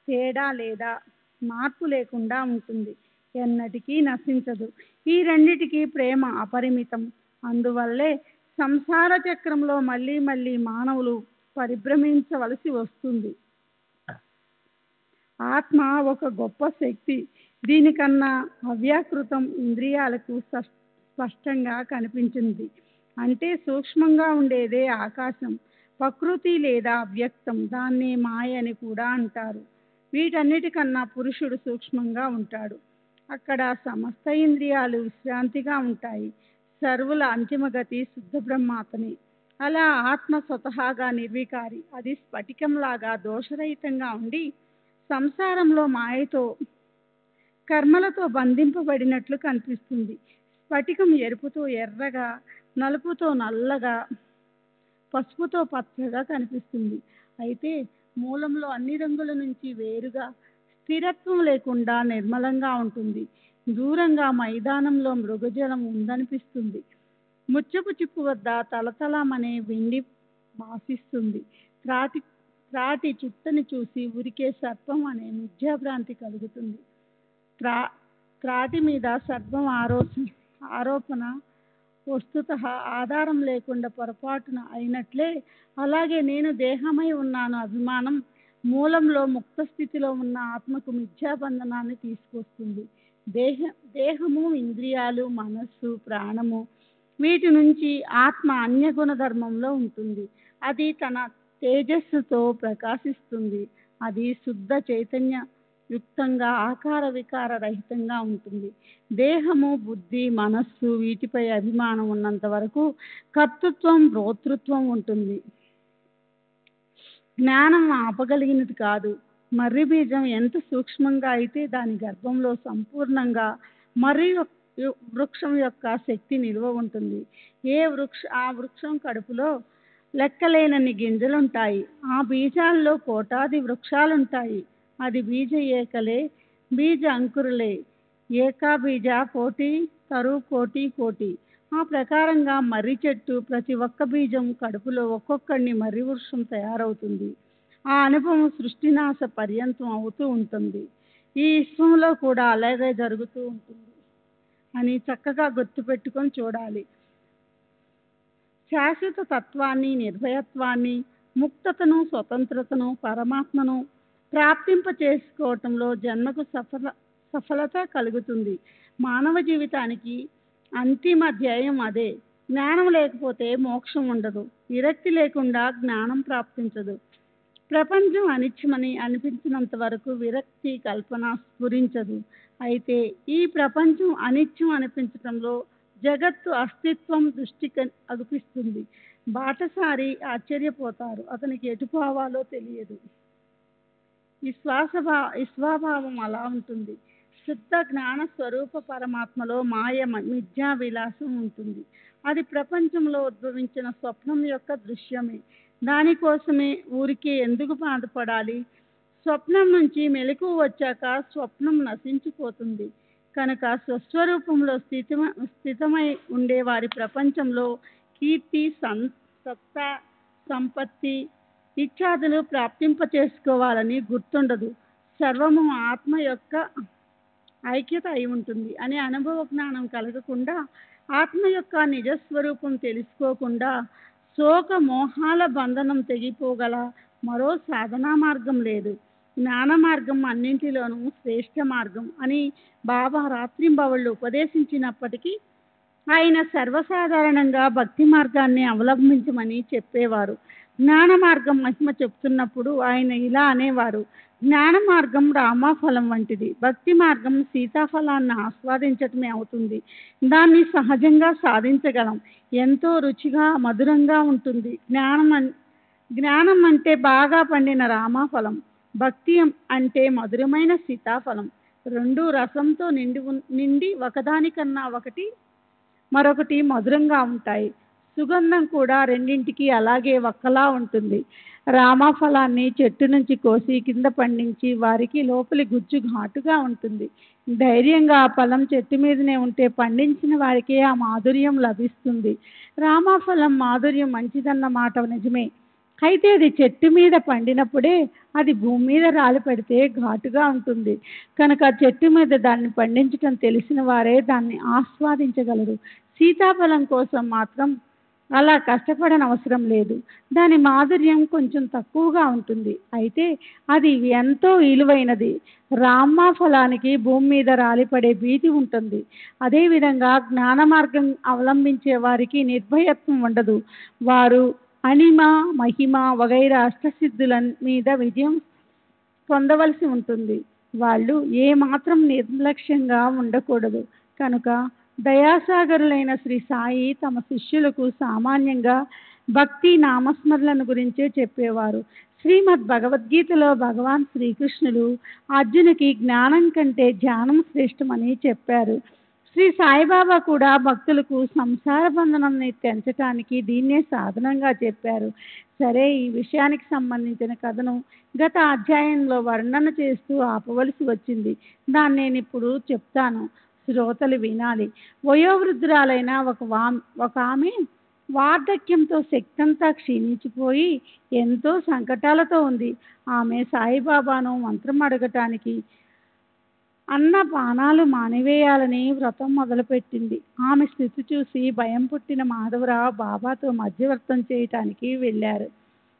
తేడా లేదా మార్పు లేకుండా ఉంటుంది, ఎన్నటికీ నశించదు. ఈ రెండిటికి ప్రేమ అపరిమితం. అందువల్లే సంసార చక్రంలో మళ్ళీ మళ్ళీ మానవులు పరిభ్రమించవలసి వస్తుంది. ఆత్మ ఒక గొప్ప శక్తి. దీనికన్నా అవ్యాకృతం ఇంద్రియాలకు స్పష్టంగా కనిపించింది. అంటే సూక్ష్మంగా ఉండేదే ఆకాశం, ప్రకృతి లేదా అవ్యక్తం. దాన్నే మాయ అని కూడా అంటారు. వీటన్నిటికన్నా పురుషుడు సూక్ష్మంగా ఉంటాడు. అక్కడ సమస్త ఇంద్రియాలు విశ్రాంతిగా ఉంటాయి. సర్వుల అంతిమగతి శుద్ధ బ్రహ్మాత్మని. అలా ఆత్మ స్వతహాగా నిర్వికారి. అది స్ఫటికంలాగా దోషరహితంగా ఉండి సంసారంలో మాయతో కర్మలతో బంధింపబడినట్లు కనిపిస్తుంది. స్ఫటికం ఎరుపుతో ఎర్రగా, నలుపుతో నల్లగా, పసుపుతో పచ్చగా కనిపిస్తుంది. అయితే మూలంలో అన్ని రంగుల నుంచి వేరుగా, స్థిరత్వం లేకుండా నిర్మలంగా ఉంటుంది. దూరంగా మైదానంలో మృగజలం ఉందనిపిస్తుంది. ముచ్చపు చిప్పు వద్ద తలతలమనే వెండి భాసిస్తుంది. త్రాటి చుట్టని చూసి ఉరికే సర్పం అనే మిథ్యాభ్రాంతి కలుగుతుంది. త్రాటి మీద సర్పం ఆరోపణ వస్తుతః ఆధారం లేకుండా పొరపాటున అయినట్లే, అలాగే నేను దేహమై ఉన్నాను అభిమానం మూలంలో ముక్త స్థితిలో ఉన్న ఆత్మకు మిథ్యాబంధనాన్ని తీసుకొస్తుంది. దేహము, ఇంద్రియాలు, మనస్సు, ప్రాణము వీటి నుంచి ఆత్మ అన్య గుణధర్మంలో ఉంటుంది. అది తన తేజస్సుతో ప్రకాశిస్తుంది. అది శుద్ధ చైతన్య యుక్తంగా ఆకార వికార రహితంగా ఉంటుంది. దేహము, బుద్ధి, మనస్సు వీటిపై అభిమానం ఉన్నంత వరకు కర్తృత్వం, భోక్తృత్వం ఉంటుంది. జ్ఞానం ఆపగలిగినది కాదు. మర్రి బీజం ఎంత సూక్ష్మంగా అయితే దాని గర్భంలో సంపూర్ణంగా వృక్షం యొక్క శక్తి నిల్వ ఉంటుంది. ఆ వృక్షం కడుపులో లెక్కలేనన్ని గింజలుంటాయి. ఆ బీజాల్లో కోటాది వృక్షాలుంటాయి. అది బీజ ఏకలే, బీజ అంకురులే, ఏకా బీజ కోటి తరు కోటి కోటి. ఆ ప్రకారంగా మర్రి చెట్టు ప్రతి ఒక్క బీజం కడుపులో ఒక్కొక్కడిని మర్రి వృక్షం తయారవుతుంది. ఆ అనుభవం సృష్టినాశ పర్యంతం అవుతూ ఉంటుంది. ఈ విశ్వంలో కూడా అలాగే జరుగుతూ ఉంటుంది అని చక్కగా గుర్తుపెట్టుకొని చూడాలి. శాశ్వత తత్వాన్ని, నిర్భయత్వాన్ని, ముక్తతను, స్వతంత్రతను, పరమాత్మను ప్రాప్తింప చేసుకోవటంలో జన్మకు సఫలత కలుగుతుంది. మానవ జీవితానికి అంతిమ ధ్యేయం అదే. జ్ఞానం లేకపోతే మోక్షం ఉండదు. విరక్తి లేకుండా జ్ఞానం ప్రాప్తించదు. ప్రపంచం అనిత్యమని అనిపించినంత వరకు విరక్తి కల్పన స్ఫురించదు. అయితే ఈ ప్రపంచం అనిత్యం అనిపించటంలో జగత్తు అస్తిత్వం దృష్టికి అగుపిస్తుంది. బాటసారి ఆశ్చర్యపోతారు. అతనికి ఎటు పోవాలో తెలియదు. విశ్వాభావం అలా ఉంటుంది. శుద్ధ జ్ఞాన స్వరూప పరమాత్మలో మాయ మిథ్యా విలాసం ఉంటుంది. అది ప్రపంచంలో ఉద్భవించిన స్వప్నం యొక్క దృశ్యమే. దానికోసమే ఊరికే ఎందుకు బాధపడాలి? స్వప్నం నుంచి మెలకువ వచ్చాక స్వప్నం నశించిపోతుంది. కనుక స్వస్వరూపంలో స్థితమై ఉండేవారి ప్రపంచంలో కీర్తి, సత్తా, సంపత్తి ఇత్యాదులు ప్రాప్తింప చేసుకోవాలని గుర్తుండదు. సర్వము ఆత్మ యొక్క ఐక్యత అయి ఉంటుంది అనే అనుభవ జ్ఞానం కలగకుండా, ఆత్మ యొక్క నిజస్వరూపం తెలుసుకోకుండా శోక మోహాల బంధనం తెగిపోగల మరో సాధనా మార్గం లేదు. జ్ఞాన మార్గం అన్నింటిలోనూ శ్రేష్ఠ మార్గం అని బాబా రాత్రింబవళ్ళు ఉపదేశించినప్పటికీ ఆయన సర్వసాధారణంగా భక్తి మార్గాన్ని అవలంబించమని చెప్పేవారు. జ్ఞాన మార్గం మహిమ చెప్తున్నప్పుడు ఆయన ఇలా అనేవారు: జ్ఞాన మార్గం రామాఫలం వంటిది. భక్తి మార్గం సీతాఫలాన్ని ఆస్వాదించటమే అవుతుంది. దాన్ని సహజంగా సాధించగలం. ఎంతో రుచిగా, మధురంగా ఉంటుంది. జ్ఞానం అంటే బాగా పండిన రామాఫలం. భక్తి అంటే మధురమైన సీతాఫలం. రెండు రసంతో నిండి ఒకదానికన్నా మరొకటి మధురంగా ఉంటాయి. సుగంధం కూడా రెండింటికి అలాగే ఒక్కలా ఉంటుంది. రామాఫలాన్ని చెట్టు నుంచి కోసి కింద పండించి వారికి లోపలి గుజ్జు ఘాటుగా ఉంటుంది. ధైర్యంగా ఆ ఫలం చెట్టు మీదనే ఉంటే పండించిన వారికే ఆ మాధుర్యం లభిస్తుంది. రామాఫలం మాధుర్యం మంచిదన్నమాట నిజమే. అయితే అది చెట్టు మీద పండినప్పుడే అది భూమి మీద రాలి పడితే ఘాటుగా ఉంటుంది. కనుక చెట్టు మీద దాన్ని పండించటం తెలిసిన వారే దాన్ని ఆస్వాదించగలరు. సీతాఫలం కోసం మాత్రం అలా కష్టపడనవసరం లేదు. దాని మాధుర్యం కొంచెం తక్కువగా ఉంటుంది. అయితే అది ఎంతో విలువైనది. రామ ఫలానికి భూమి మీద రాలిపడే భీతి ఉంటుంది. అదేవిధంగా జ్ఞాన మార్గం అవలంబించే వారికి నిర్భయత్వం ఉండదు. వారు అనిమ, మహిమ వగైరా అష్టసిద్ధుల మీద విజయం పొందవలసి ఉంటుంది. వాళ్ళు ఏమాత్రం నిర్లక్ష్యంగా ఉండకూడదు. కనుక దయాసాగరులైన శ్రీ సాయి తమ శిష్యులకు సామాన్యంగా భక్తి, నామస్మరణలను గురించే చెప్పేవారు. శ్రీమద్ భగవద్గీతలో భగవాన్ శ్రీకృష్ణుడు అర్జునుకి జ్ఞానం కంటే ధ్యానం శ్రేష్టమని చెప్పారు. శ్రీ సాయిబాబా కూడా భక్తులకు సంసార బంధనాన్ని తెంచటానికి దీన్నే సాధనంగా చెప్పారు. సరే, ఈ విషయానికి సంబంధించిన కథను గత అధ్యాయంలో వర్ణన చేస్తూ ఆపవలసి వచ్చింది. దాన్ని నేను ఇప్పుడు చెప్తాను, శ్రోతలు వినాలి. వయోవృద్ధురాలైన ఒక ఆమె వార్ధక్యంతో శక్తంతా క్షీణించిపోయి ఎంతో సంకటాలతో ఉంది. ఆమె సాయిబాబాను మంత్రం అడగటానికి అన్నపానాలు మానివేయాలని వ్రతం మొదలుపెట్టింది. ఆమె స్థితి చూసి భయం పుట్టిన మాధవరావు బాబాతో మధ్యవర్తం చేయటానికి వెళ్ళారు.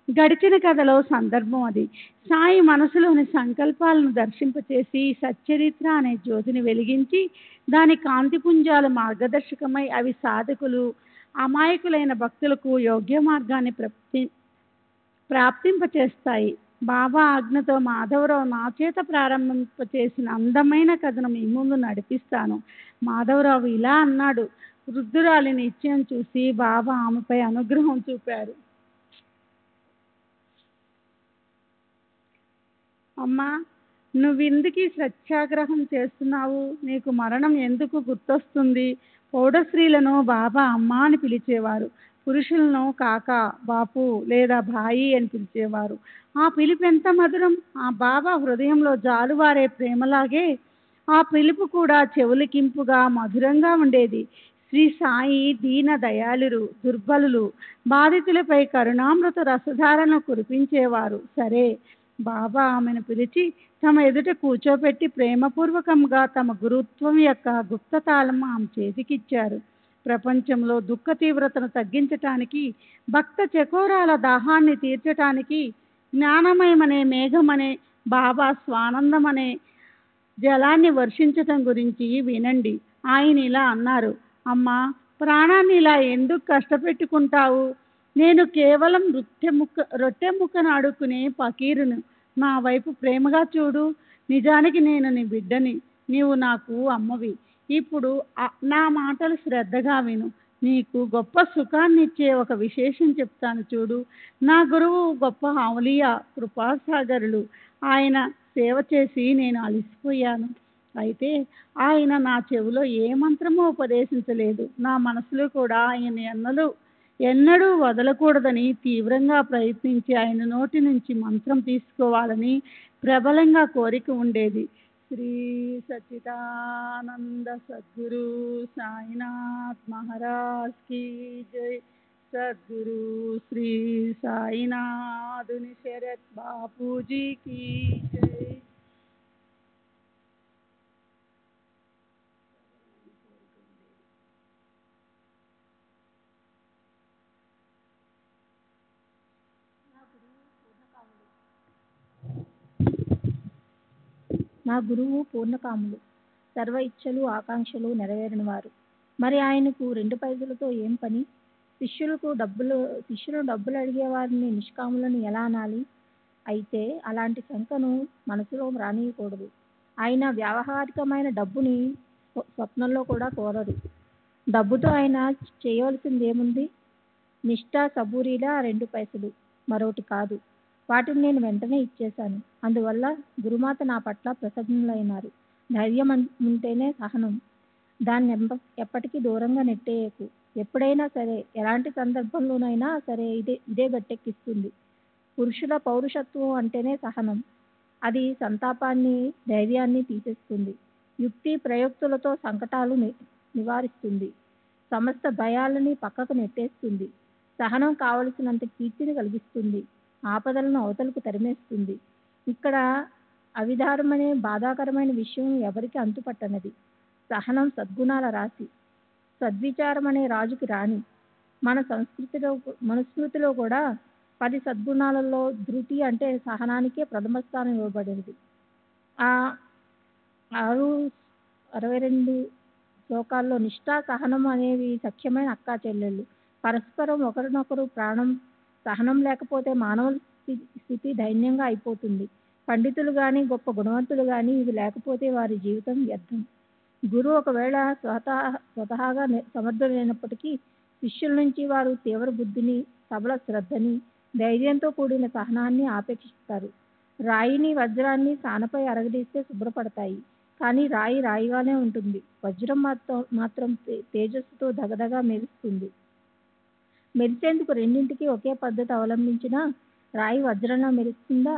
గడిచిన కథలో సందర్భం అది. సాయి మనసులోని సంకల్పాలను దర్శింపచేసి సచ్చరిత్ర అనే జ్యోతిని వెలిగించి దాని కాంతిపుంజాలు మార్గదర్శకమై అవి సాధకులు, అమాయకులైన భక్తులకు యోగ్య మార్గాన్ని ప్రాప్తింపచేస్తాయి. బాబా ఆజ్ఞతో మాధవరావు నా చేత ప్రారంభింపచేసిన అందమైన కథను మీ ముందు నడిపిస్తాను. మాధవరావు ఇలా అన్నాడు. వృద్ధురాలి నిశ్చయం చూసి బాబా ఆమెపై అనుగ్రహం చూపారు. అమ్మా, నువ్వెందుకు ఈ సత్యాగ్రహం చేస్తున్నావు? నీకు మరణం ఎందుకు గుర్తొస్తుంది? పౌడస్త్రీలను బాబా అమ్మ అని పిలిచేవారు. పురుషులను కాక, బాపు లేదా భాయి అని పిలిచేవారు. ఆ పిలుపు ఎంత మధురం! ఆ బాబా హృదయంలో జాలువారే ప్రేమలాగే ఆ పిలుపు కూడా చెవులకింపుగా మధురంగా ఉండేది. శ్రీ సాయి దీన దయాళురు, దుర్బలులు, బాధితులపై కరుణామృత రసధారను కురిపించేవారు. సరే, బాబా ఆమెను పిలిచి తమ ఎదుట కూర్చోపెట్టి ప్రేమపూర్వకంగా తమ గురుత్వం యొక్క గుప్తతాళం ఆమె చేతికిచ్చారు. ప్రపంచంలో దుఃఖ తీవ్రతను తగ్గించటానికి, భక్త చకోరాల దాహాన్ని తీర్చటానికి జ్ఞానమయమనే మేఘమనే బాబా స్వానందమనే జలాన్ని వర్షించటం గురించి వినండి. ఆయన ఇలా అన్నారు: అమ్మా, ప్రాణాన్ని ఇలా ఎందుకు కష్టపెట్టుకుంటావు? నేను కేవలం రొట్టె ముక్కను అడుక్కునే పకీరును. నా వైపు ప్రేమగా చూడు. నిజానికి నేను నీ బిడ్డని, నీవు నాకు అమ్మవి. ఇప్పుడు నా మాటలు శ్రద్ధగా విను. నీకు గొప్ప సుఖాన్నిచ్చే ఒక విశేషం చెప్తాను చూడు. నా గురువు గొప్ప ఔలియా, కృపాసాగరులు. ఆయన సేవ చేసి నేను అలసిపోయాను. అయితే ఆయన నా చెవిలో ఏ మంత్రమూ ఉపదేశించలేదు. నా మనసులో కూడా ఆయన ఎన్నడూ వదలకూడదని తీవ్రంగా ప్రయత్నించి ఆయన నోటి నుంచి మంత్రం తీసుకోవాలని ప్రబలంగా కోరిక ఉండేది. శ్రీ సచ్చిదానంద సద్గురు సాయినాథ్ మహారాజ్ కీ జై. సద్గురు శ్రీ సాయినాథుని శరత్ బాపూజీ కీ జై. నా గురువు పూర్ణకాములు, సర్వ ఇచ్చలు ఆకాంక్షలు నెరవేరినవారు. మరి ఆయనకు 2 పైసలతో ఏం పని? శిష్యులు డబ్బులు అడిగేవారిని నిష్కాములను ఎలా అనాలి? అయితే అలాంటి శంకను మనసులో రానియకూడదు. ఆయన వ్యావహారికమైన డబ్బుని స్వప్నంలో కూడా కోరరు. డబ్బుతో ఆయన చేయవలసింది ఏముంది? నిష్ఠ, సబూరీలా 2 పైసలు, మరోటి కాదు. వాటిని నేను వెంటనే ఇచ్చేశాను. అందువల్ల గురుమాత నా పట్ల ప్రసన్నులైనారు. ధైర్యం ఉంటేనే సహనం. దాన్ని ఎప్పటికీ దూరంగా నెట్టేయకు. ఎప్పుడైనా సరే, ఎలాంటి సందర్భంలోనైనా సరే ఇదే గట్టెక్కిస్తుంది. పురుషుల పౌరుషత్వం అంటేనే సహనం. అది సంతాపాన్ని, ధైర్యాన్ని తీసేస్తుంది. యుక్తి ప్రయోక్తులతో సంకటాలు నివారిస్తుంది. సమస్త భయాలని పక్కకు నెట్టేస్తుంది. సహనం కావలసినంత కీర్తిని కలిగిస్తుంది. ఆపదలను అవతలకు తరిమేస్తుంది. ఇక్కడ అవిధారమనే బాధాకరమైన విషయం ఎవరికి అంతుపట్టనది. సహనం సద్గుణాల రాశి. సద్విచారం అనే రాజుకి రాణి. మనుస్మృతిలో కూడా 10 సద్గుణాలలో ధృతి అంటే సహనానికే ప్రథమ స్థానం ఇవ్వబడింది. ఆ 662 శ్లోకాల్లో నిష్ఠ, సహనం అనేవి సఖ్యమైన అక్కా చెల్లెళ్ళు. పరస్పరం ఒకరినొకరు ప్రాణం. సహనం లేకపోతే మానవ స్థితి దైన్యంగా అయిపోతుంది. పండితులు కానీ, గొప్ప గుణవంతులు కానీ ఇవి లేకపోతే వారి జీవితం వ్యర్థం. గురువు ఒకవేళ స్వతహాగా సమర్థులైనప్పటికీ శిష్యుల నుంచి వారు తీవ్ర బుద్ధిని, సబల శ్రద్ధని, ధైర్యంతో కూడిన సహనాన్ని ఆపేక్షిస్తారు. రాయిని, వజ్రాన్ని సానపై అరగదీస్తే శుభ్రపడతాయి. కానీ రాయి రాయిగానే ఉంటుంది. వజ్రం మాత్రం తేజస్సుతో దగదగా మెరుస్తుంది. మెరిసేందుకు రెండింటికి ఒకే పద్ధతి అవలంబించినా రాయి వజ్రంలా మెరుస్తుందా?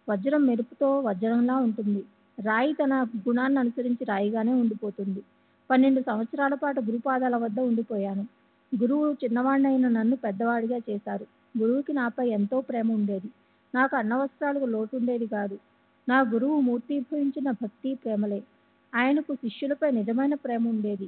వజ్రం మెరుపుతో వజ్రంలా ఉంటుంది. రాయి తన గుణాన్ని అనుసరించి రాయిగానే ఉండిపోతుంది. 12 సంవత్సరాల పాటు గురుపాదాల వద్ద ఉండిపోయాను. గురువు చిన్నవాడినైన నన్ను పెద్దవాడిగా చేశారు. గురువుకి నాపై ఎంతో ప్రేమ ఉండేది. నాకు అన్నవస్త్రాలకు లోటు ఉండేది కాదు. నా గురువు మూర్తీభవించిన భక్తి ప్రేమలే. ఆయనకు శిష్యులపై నిజమైన ప్రేమ ఉండేది.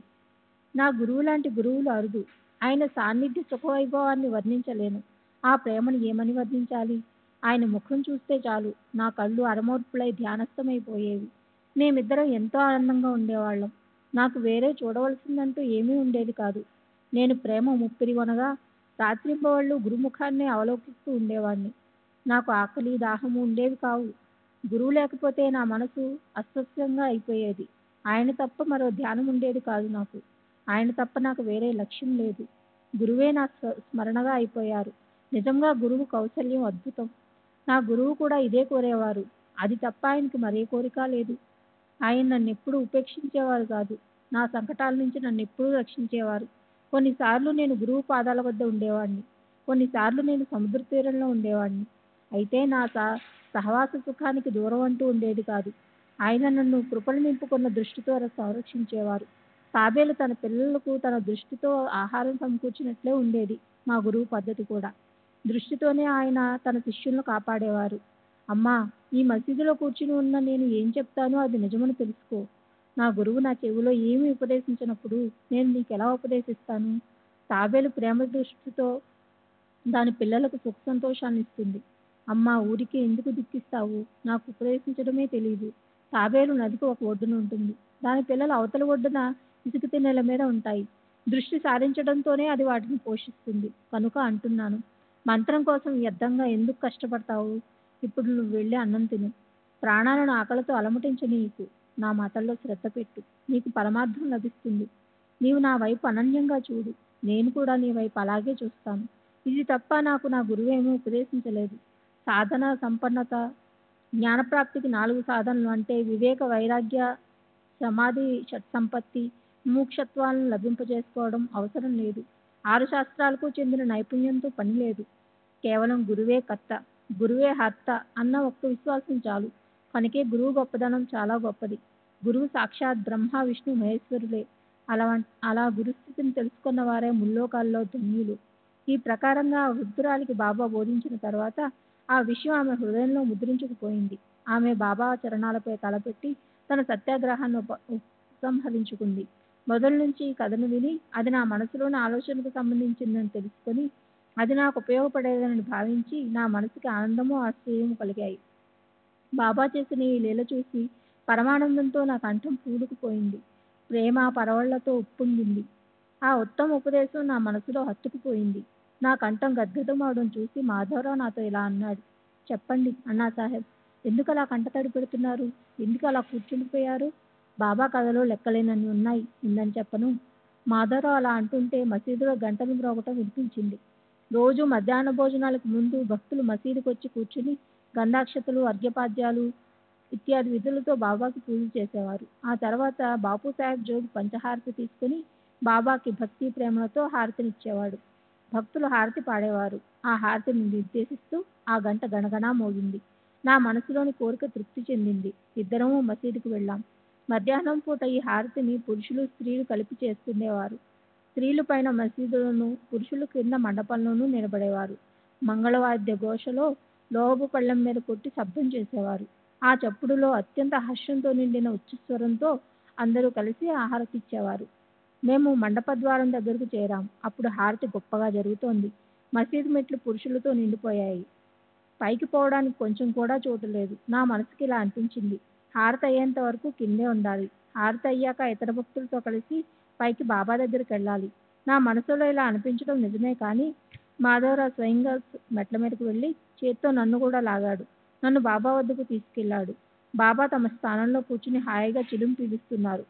నా గురువు లాంటి గురువులు అరుదు. ఆయన సాన్నిధ్య సుఖవైభవాన్ని వర్ణించలేను. ఆ ప్రేమను ఏమని వర్ణించాలి? ఆయన ముఖం చూస్తే చాలు నా కళ్ళు అరమోర్పులై ధ్యానస్థమైపోయేవి. మేమిద్దరం ఎంతో ఆనందంగా ఉండేవాళ్ళం. నాకు వేరే చూడవలసిందంటూ ఏమీ ఉండేది కాదు. నేను ప్రేమ ముప్పిరిగొనగా రాత్రింబవళ్ళు గురుముఖాన్నే అవలోకిస్తూ ఉండేవాణ్ణి. నాకు ఆకలి, దాహము ఉండేవి కావు. గురువు లేకపోతే నా మనసు అస్వస్థంగా అయిపోయేది. ఆయన తప్ప మరో ధ్యానం ఉండేది కాదు నాకు. ఆయన తప్ప నాకు వేరే లక్ష్యం లేదు. గురువే నా స్మరణగా అయిపోయారు. నిజంగా గురువు కౌశల్యం అద్భుతం. నా గురువు కూడా ఇదే కోరేవారు. అది తప్ప ఆయనకి మరే కోరిక లేదు. ఆయన నన్ను ఎప్పుడూ ఉపేక్షించేవారు కాదు. నా సంకటాల నుంచి నన్ను ఎప్పుడూ రక్షించేవారు. కొన్నిసార్లు నేను గురువు పాదాల వద్ద ఉండేవాడిని. కొన్నిసార్లు నేను సముద్ర తీరంలో ఉండేవాడిని. అయితే నా సహవాస సుఖానికి దూరం అంటూ ఉండేది కాదు. ఆయన నన్ను కృపలు నింపుకున్న దృష్టితో సంరక్షించేవారు. తాబేలు తన పిల్లలకు తన దృష్టితో ఆహారం సమకూర్చినట్లే ఉండేది మా గురువు పద్ధతి కూడా. దృష్టితోనే ఆయన తన శిష్యులను కాపాడేవారు. అమ్మా, ఈ మసీదులో కూర్చుని ఉన్న నేను ఏం చెప్తానో అది నిజమని తెలుసుకో. నా గురువు నా చెవిలో ఏమీ ఉపదేశించినప్పుడు నేను నీకు ఎలా ఉపదేశిస్తాను? తాబేలు ప్రేమ దృష్టితో దాని పిల్లలకు సుఖ సంతోషాన్ని ఇస్తుంది. అమ్మా, ఊరికి ఎందుకు దుఃఖిస్తావు? నాకు ఉపదేశించడమే తెలియదు. తాబేలు నదికి ఒక ఒడ్డున ఉంటుంది. దాని పిల్లలు అవతల ఒడ్డున ఇసుక తిన్నెల మీద ఉంటాయి. దృష్టి సారించడంతోనే అది వాటిని పోషిస్తుంది. కనుక అంటున్నాను, మంత్రం కోసం వ్యర్థంగా ఎందుకు కష్టపడతావు? ఇప్పుడు నువ్వు వెళ్ళి అన్నం తిను. ప్రాణాలను ఆకలితో అలమటించు. నీకు నా మాటల్లో శ్రద్ధ పెట్టు. నీకు పరమార్థం లభిస్తుంది. నీవు నా వైపు అనన్యంగా చూడు. నేను కూడా నీ వైపు అలాగే చూస్తాను. ఇది తప్ప నాకు నా గురువేమీ ఉపదేశించలేదు. సాధన సంపన్నత, జ్ఞానప్రాప్తికి 4 సాధనలు అంటే వివేక, వైరాగ్య, సమాధి, షట్సంపత్తి, ముముక్షత్వాలను లభింపజేసుకోవడం అవసరం లేదు. 6 శాస్త్రాలకు చెందిన నైపుణ్యంతో పని లేదు. కేవలం గురువే కర్త, గురువే హర్త అన్న ఒక్క విశ్వాసం చాలు. కనుకే గురువు గొప్పదనం చాలా గొప్పది. గురువు సాక్షాత్ బ్రహ్మ, విష్ణు, మహేశ్వరులే. అలా గురుస్థితిని తెలుసుకున్న వారే ముల్లోకాల్లో ధన్యులు. ఈ ప్రకారంగా వృద్ధురాలికి బాబా బోధించిన తర్వాత ఆ విషయం ఆమె హృదయంలో ముద్రించుకుపోయింది. ఆమె బాబా చరణాలపై తలపెట్టి తన సత్యాగ్రహాన్ని ఉపసంహరించుకుంది. మొదలు నుంచి ఈ కథను విని అది నా మనసులోని ఆలోచనకు సంబంధించిందని తెలుసుకొని అది నాకు ఉపయోగపడేదని భావించి నా మనసుకి ఆనందము, ఆశ్చర్యము కలిగాయి. బాబా చేసిన ఈ లీల చూసి పరమానందంతో నా కంఠం పూడుకుపోయింది. ప్రేమ పరవళ్లతో ఉప్పొంగింది. ఆ ఉత్తమ ఉపదేశం నా మనసులో హత్తుకుపోయింది. నా కంఠం గద్గదమవడం చూసి మాధవరావు నాతో ఇలా అన్నాడు. చెప్పండి అన్నా సాహెబ్, ఎందుకు అలా కంటతడి పెడుతున్నారు? ఎందుకు అలా కూర్చుండిపోయారు? బాబా కథలో లెక్కలేనన్ని ఉన్నాయి, ఉందని చెప్పను. మాధవరావు అలా అంటుంటే మసీదులో గంటలు మ్రోగటం వినిపించింది. రోజు మధ్యాహ్న భోజనాలకు ముందు భక్తులు మసీదుకు వచ్చి కూర్చుని గంధాక్షతలు, అర్ఘ్యపాద్యాలు ఇత్యాది విధులతో బాబాకి పూజ చేసేవారు. ఆ తర్వాత బాపు సాహెబ్ జోగి పంచహారతి తీసుకుని బాబాకి భక్తి ప్రేమలతో హారతినిచ్చేవాడు. భక్తులు హారతి పాడేవారు. ఆ హారతిని నిర్దేశిస్తూ ఆ గంట గణగణా మోగింది. నా మనసులోని కోరిక తృప్తి చెందింది. ఇద్దరము మసీదుకు వెళ్ళాం. మధ్యాహ్నం పూట ఈ హారతిని పురుషులు, స్త్రీలు కలిపి చేస్తుండేవారు. స్త్రీలు పైన మసీదులోను, పురుషులు కింద మండపంలోనూ నిలబడేవారు. మంగళవాద్య ఘోషలో లోహపు పళ్ళెం మీద కొట్టి శబ్దం చేసేవారు. ఆ చప్పుడులో అత్యంత హర్షంతో నిండిన ఉచ్చస్వరంతో అందరూ కలిసి ఆ హారతి ఇచ్చేవారు. మేము మండపద్వారం దగ్గరకు చేరాం. అప్పుడు హారతి గొప్పగా జరుగుతోంది. మసీదు మెట్లు పురుషులతో నిండిపోయాయి. పైకి పోవడానికి కొంచెం కూడా చోటు లేదు. నా మనసుకి ఇలా అనిపించింది, హారతి అయ్యేంత వరకు కిందే ఉండాలి. హారతి అయ్యాక ఇతర భక్తులతో కలిసి పైకి బాబా దగ్గరికి వెళ్ళాలి. నా మనసులో ఇలా అనిపించడం నిజమే. కానీ మాధవరావు స్వయంగా మెట్ల మీదకు వెళ్ళి చేత్తో నన్ను కూడా లాగాడు. నన్ను బాబా వద్దకు తీసుకెళ్లాడు. బాబా తమ స్థానంలో కూర్చుని హాయిగా చిలుం పీలుస్తున్నారు.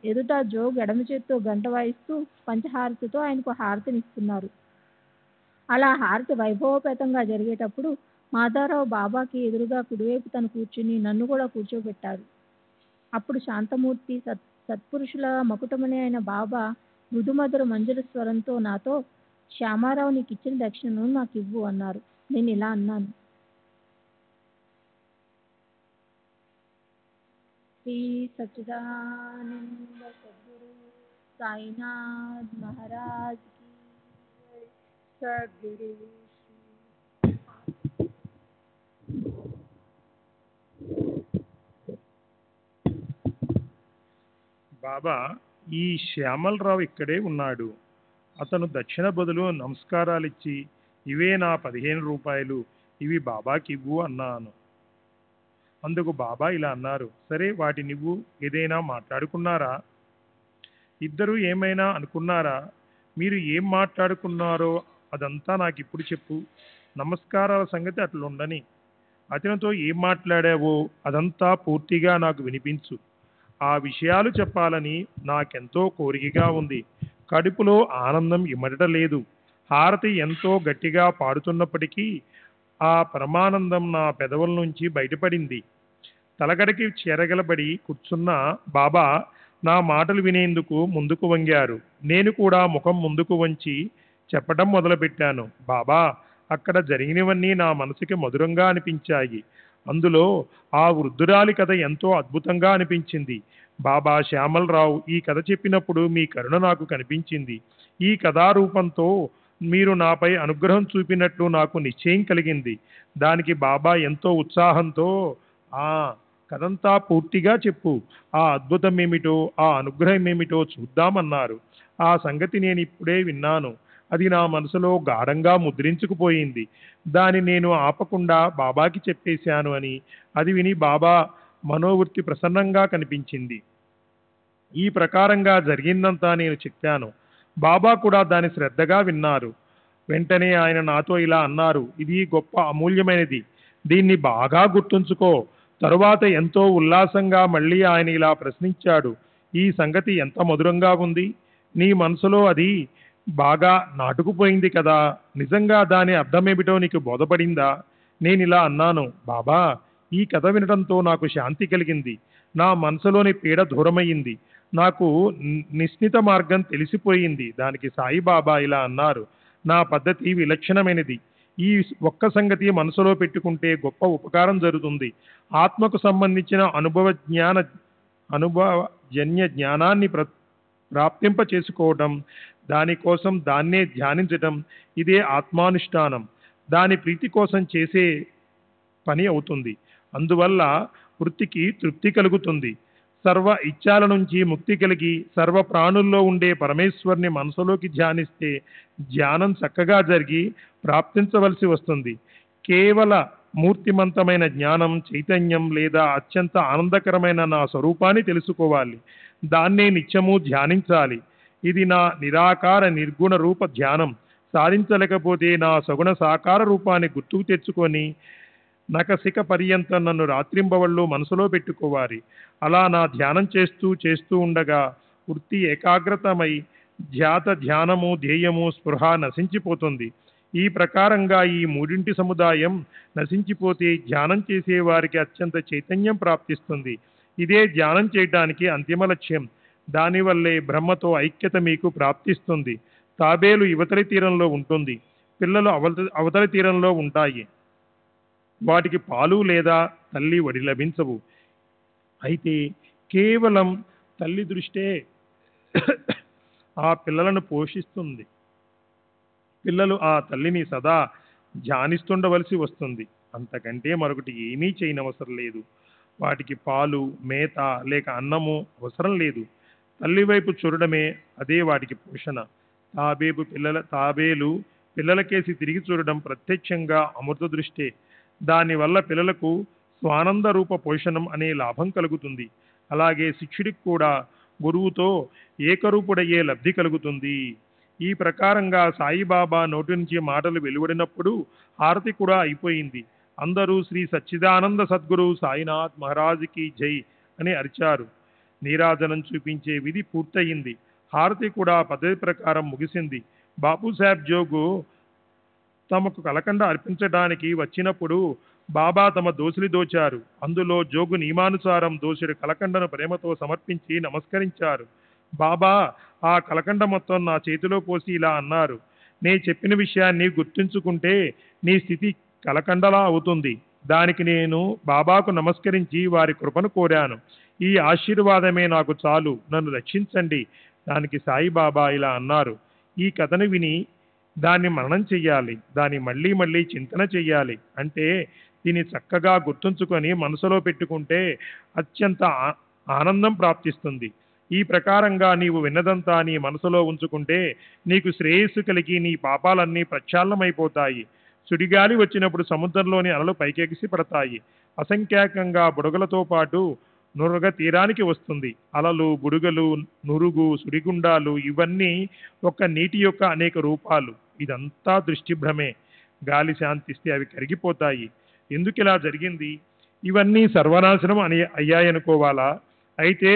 ఎదుట జోగ్ ఎడమ చేత్తో గంట వాయిస్తూ పంచహారతితో ఆయనకు హారతినిస్తున్నారు. అలా హారతి వైభవపేతంగా జరిగేటప్పుడు మాధవరావు బాబాకి ఎదురుగా కుడివైపు తను కూర్చుని నన్ను కూడా కూర్చోబెట్టాడు. అప్పుడు శాంతమూర్తి, సత్పురుషుల మకుటమణి అయిన బాబా మృదుమధుర మంజుల స్వరంతో నాతో, శ్యామారావు నీకు ఇచ్చిన దక్షిణను నాకు ఇవ్వు అన్నారు. నేను ఇలా అన్నాను, శ్రీ సచ్చిదానంద సద్గురు సాయినాథ్ మహారాజ్ की సద్గురు. బాబా, ఈ శ్యామలరావు ఇక్కడే ఉన్నాడు. అతను దక్షిణ బదులు నమస్కారాలిచ్చి, ఇవే నా 15 రూపాయలు, ఇవి బాబాకి ఇవ్వు అన్నాను. అందుకు బాబా ఇలా అన్నారు, సరే వాటినివ్వు. ఏదైనా మాట్లాడుకున్నారా? ఇద్దరు ఏమైనా అనుకున్నారా? మీరు ఏం మాట్లాడుకున్నారో అదంతా నాకు ఇప్పుడు చెప్పు. నమస్కారాల సంగతి అట్లుండని, అతనితో ఏం మాట్లాడావో అదంతా పూర్తిగా నాకు వినిపించు. ఆ విషయాలు చెప్పాలని నాకెంతో కోరికగా ఉంది. కడుపులో ఆనందం ఇమడటలేదు. హారతి ఎంతో గట్టిగా పాడుతున్నప్పటికీ ఆ పరమానందం నా పెదవుల నుంచి బయటపడింది. తలగడకి చేరగలబడి కూర్చున్న బాబా నా మాటలు వినేందుకు ముందుకు వంగారు. నేను కూడా ముఖం ముందుకు వంచి చెప్పడం మొదలుపెట్టాను. బాబా, అక్కడ జరిగినవన్నీ నా మనసుకి మధురంగా అనిపించాయి. అందులో ఆ వృద్ధురాలి కథ ఎంతో అద్భుతంగా అనిపించింది. బాబా శ్యామలరావు ఈ కథ చెప్పినప్పుడు మీ కరుణ నాకు కనిపించింది. ఈ కథారూపంతో మీరు నాపై అనుగ్రహం చూపినట్లు నాకు నిశ్చయం కలిగింది. దానికి బాబా ఎంతో ఉత్సాహంతో, ఆ కథంతా పూర్తిగా చెప్పు, ఆ అద్భుతం ఏమిటో, ఆ అనుగ్రహం ఏమిటో చూద్దామన్నారు. ఆ సంగతి నేను ఇప్పుడే విన్నాను. అది నా మనసులో గాఢంగా ముద్రించుకుపోయింది. దాన్ని నేను ఆపకుండా బాబాకి చెప్పేశాను అని అది విని బాబా మనోవృత్తి ప్రసన్నంగా కనిపించింది. ఈ ప్రకారంగా జరిగిందంతా నేను చెప్పాను. బాబా కూడా దాన్ని శ్రద్ధగా విన్నారు. వెంటనే ఆయన నాతో ఇలా అన్నారు, ఇది గొప్ప అమూల్యమైనది, దీన్ని బాగా గుర్తుంచుకో. తరువాత ఎంతో ఉల్లాసంగా మళ్ళీ ఆయన ఇలా ప్రశ్నించాడు, ఈ సంగతి ఎంత మధురంగా ఉంది, నీ మనసులో అది బాగా నాటుకుపోయింది కదా, నిజంగా దాని అర్థమేమిటో నీకు బోధపడిందా? నేనిలా అన్నాను, బాబా, ఈ కథ వినడంతో నాకు శాంతి కలిగింది. నా మనసులోని పీడ దూరమయ్యింది. నాకు నిశ్చిత మార్గం తెలిసిపోయింది. దానికి సాయిబాబా ఇలా అన్నారు, నా పద్ధతి విలక్షణమైనది. ఈ ఒక్క సంగతి మనసులో పెట్టుకుంటే గొప్ప ఉపకారం జరుగుతుంది. ఆత్మకు సంబంధించిన అనుభవజన్య జ్ఞానాన్ని ప్రాప్తింప చేసుకోవడం, దానికోసం దాన్నే ధ్యానించటం, ఇదే ఆత్మానుష్ఠానం. దాని ప్రీతి కోసం చేసే పని అవుతుంది. అందువల్ల వృత్తికి తృప్తి కలుగుతుంది. సర్వ ఇచ్ఛాల నుంచి ముక్తి కలిగి సర్వ ప్రాణుల్లో ఉండే పరమేశ్వర్ని మనసులోకి ధ్యానిస్తే ధ్యానం చక్కగా జరిగి ప్రాప్తించవలసి వస్తుంది. కేవల మూర్తిమంతమైన జ్ఞానం, చైతన్యం లేదా అత్యంత ఆనందకరమైన నా స్వరూపాన్ని తెలుసుకోవాలి. దాన్నే నిత్యము ధ్యానించాలి. ఇది నా నిరాకార నిర్గుణ రూప ధ్యానం. సాధించలేకపోతే నా సగుణ సాకార రూపాన్ని గుర్తుకు తెచ్చుకొని నకసిక పర్యంతం నన్ను రాత్రింబవళ్ళు మనసులో పెట్టుకోవాలి. అలా నా ధ్యానం చేస్తూ ఉండగా వృత్తి ఏకాగ్రతమై ధ్యానము, ధ్యేయము, స్పృహ నశించిపోతుంది. ఈ ప్రకారంగా ఈ మూడింటి సముదాయం నశించిపోతే ధ్యానం చేసే వారికి అత్యంత చైతన్యం ప్రాప్తిస్తుంది. ఇదే ధ్యానం చేయడానికి అంతిమ లక్ష్యం. దానివల్లే బ్రహ్మతో ఐక్యత మీకు ప్రాప్తిస్తుంది. తాబేలు యువతలి తీరంలో ఉంటుంది, పిల్లలు అవతలి తీరంలో ఉంటాయి. వాటికి పాలు లేదా తల్లి వడి లభించవు. అయితే కేవలం తల్లి దృష్టే ఆ పిల్లలను పోషిస్తుంది. పిల్లలు ఆ తల్లిని సదా ధ్యానిస్తుండవలసి వస్తుంది. అంతకంటే మరొకటి ఏమీ చేయనవసరం లేదు. వాటికి పాలు, మేత లేక అన్నము అవసరం లేదు. తల్లి వైపు చూడడమే అదే వాటికి పోషణ. తాబేలు పిల్లలకేసి తిరిగి చూడడం ప్రత్యక్షంగా అమృత దృష్టే. దానివల్ల పిల్లలకు స్వానంద రూప పోషణం అనే లాభం కలుగుతుంది. అలాగే శిష్యుడికి కూడా గురువుతో ఏకరూపుడయ్యే లబ్ధి కలుగుతుంది. ఈ ప్రకారంగా సాయిబాబా నోటి నుంచి మాటలు వెలువడినప్పుడు హారతి కూడా అయిపోయింది. అందరూ శ్రీ సచ్చిదానంద సద్గురు సాయినాథ్ మహారాజుకి జై అని అరిచారు. నీరాజనం చూపించే విధి పూర్తయింది. హారతి కూడా పద్ధతి ప్రకారం ముగిసింది. బాపూసాహెబ్ జోగు తమకు కలకండ అర్పించడానికి వచ్చినప్పుడు బాబా తమ దోసిలి దోచారు. అందులో జోగు నియమానుసారం దోసిడి కలకండను ప్రేమతో సమర్పించి నమస్కరించారు. బాబా ఆ కలకండ మొత్తం నా చేతిలో పోసి ఇలా అన్నారు, నే చెప్పిన విషయాన్ని గుర్తుంచుకుంటే నీ స్థితి కలకండలా అవుతుంది. దానికి నేను బాబాకు నమస్కరించి వారి కృపను కోరాను. ఈ ఆశీర్వాదమే నాకు చాలు, నన్ను రక్షించండి. దానికి సాయిబాబా ఇలా అన్నారు, ఈ కథను విని దాన్ని మననం చెయ్యాలి, దాన్ని మళ్ళీ మళ్ళీ చింతన చెయ్యాలి. అంటే దీన్ని చక్కగా గుర్తుంచుకొని మనసులో పెట్టుకుంటే అత్యంత ఆనందం ప్రాప్తిస్తుంది. ఈ ప్రకారంగా నీవు విన్నదంతా నీ మనసులో ఉంచుకుంటే నీకు శ్రేయస్సు కలిగి నీ పాపాలన్నీ ప్రక్షాళనమైపోతాయి. సుడిగాలి వచ్చినప్పుడు సముద్రంలోని అలలు పైకెగిసి పడతాయి. అసంఖ్యాకంగా బుడగలతో పాటు నురగ తీరానికి వస్తుంది. అలలు, బుడుగలు, నురుగు, సుడిగుండాలు ఇవన్నీ ఒక్క నీటి యొక్క అనేక రూపాలు. ఇదంతా దృష్టిభ్రమే. గాలి శాంతిస్తే అవి కరిగిపోతాయి. ఎందుకు ఇలా జరిగింది? ఇవన్నీ సర్వనాశనం అయ్యాయనుకోవాలా? అయితే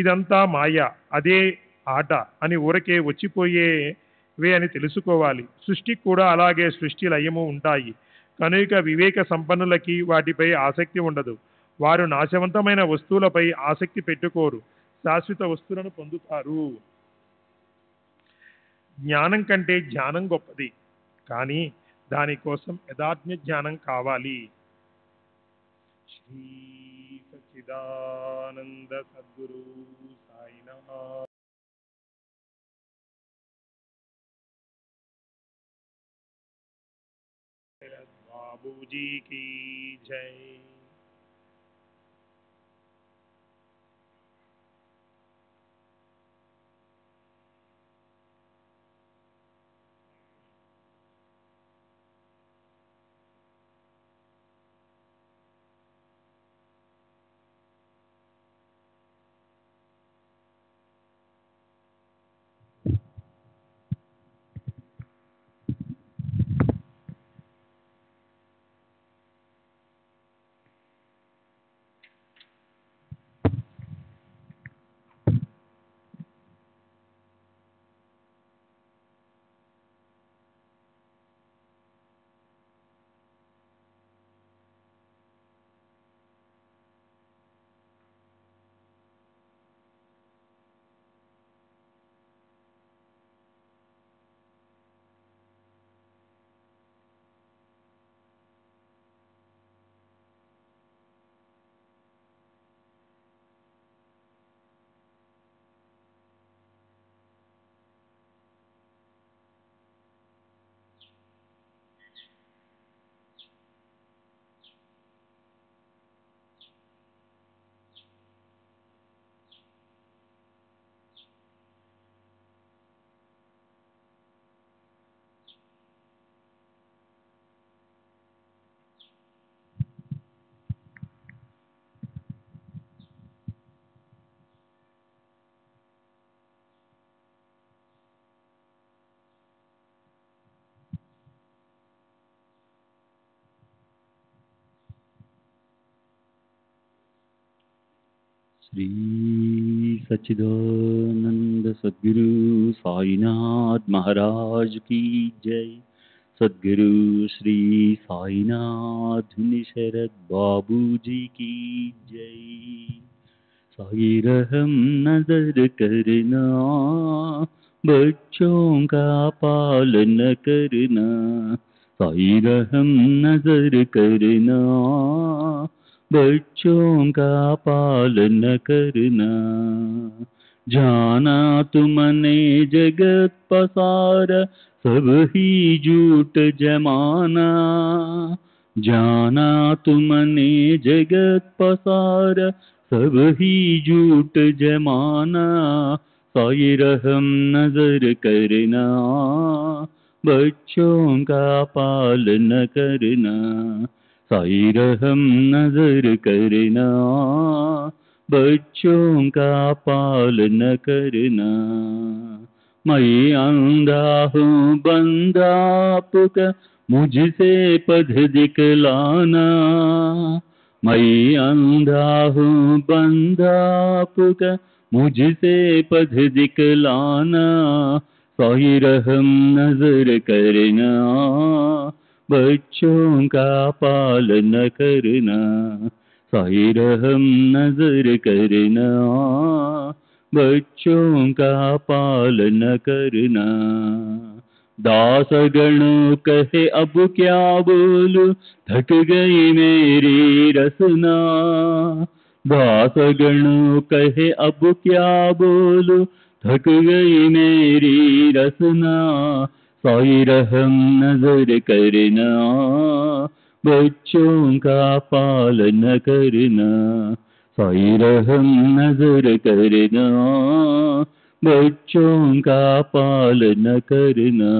ఇదంతా మాయ, అదే ఆట అని ఊరకే వచ్చిపోయేవే అని తెలుసుకోవాలి. సృష్టికి కూడా అలాగే సృష్టి లయము ఉంటాయి. కనుక వివేక సంపన్నులకి వాటిపై ఆసక్తి ఉండదు. వారు నాశవంతమైన వస్తువులపై ఆసక్తి పెట్టుకోరు, శాశ్వత వస్తువులను పొందుతారు. జ్ఞానం కంటే ధ్యానం గొప్పది, కానీ దానికోసం యథార్థ జ్ఞానం కావాలి. శ్రీ సచ్చిదానంద సద్గురు సాయినాథ్ బాబూజీ की जय. श्री सच्चिदानंद सद्गुरु साईनाथ महाराज की जय. सद्गुरु श्री साईनाथ शरद बाबूजी की जय. साई रहम नजर करना, बच्चों का पालन करना. साई रहम नजर करना, बच्चों का पालन करना. जाना तुमने जगत पसारा, सब ही झूठ जमाना. जाना तुमने जगत पसारा, सब ही झूठ जमाना. साई रहम नजर करना, बच्चों का पालन करना. साई रहम नजर करना, बच्चों का पालन करना. मैं अंधा हूँ बंदा आपका, मुझसे पथ दिखलाना. मैं अंधा हूँ बंदा आपका, मुझसे पथ दिखलाना. साई रहम नजर करना, बच्चों का पालन करना. साई रहम नजर करना, बच्चों का पालन करना. दासगणों कहे अब क्या बोलूं, थक गई मेरी रसना. दासगणों कहे अब क्या बोलूं, थक गई मेरी रसना. साई रहम नजर करना, बच्चों का पालन करना. साई रहम नजर करना, बच्चों का पालन करना.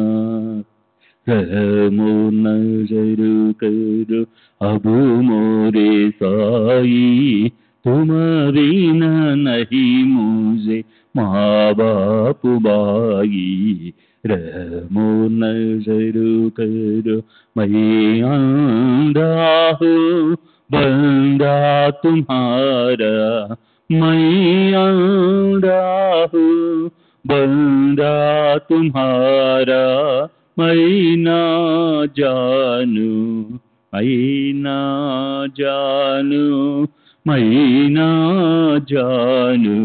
रहमो नजर करो अब मोरे साई, तुम बिना नहीं मुझे माँ बाप भाई. रहमो नजर करो मैं अंधा हूँ बंदा तुम्हारा. मैं अंधा हूँ बंदा तुम्हारा. मैं ना जानू मैना जानू मैना जानू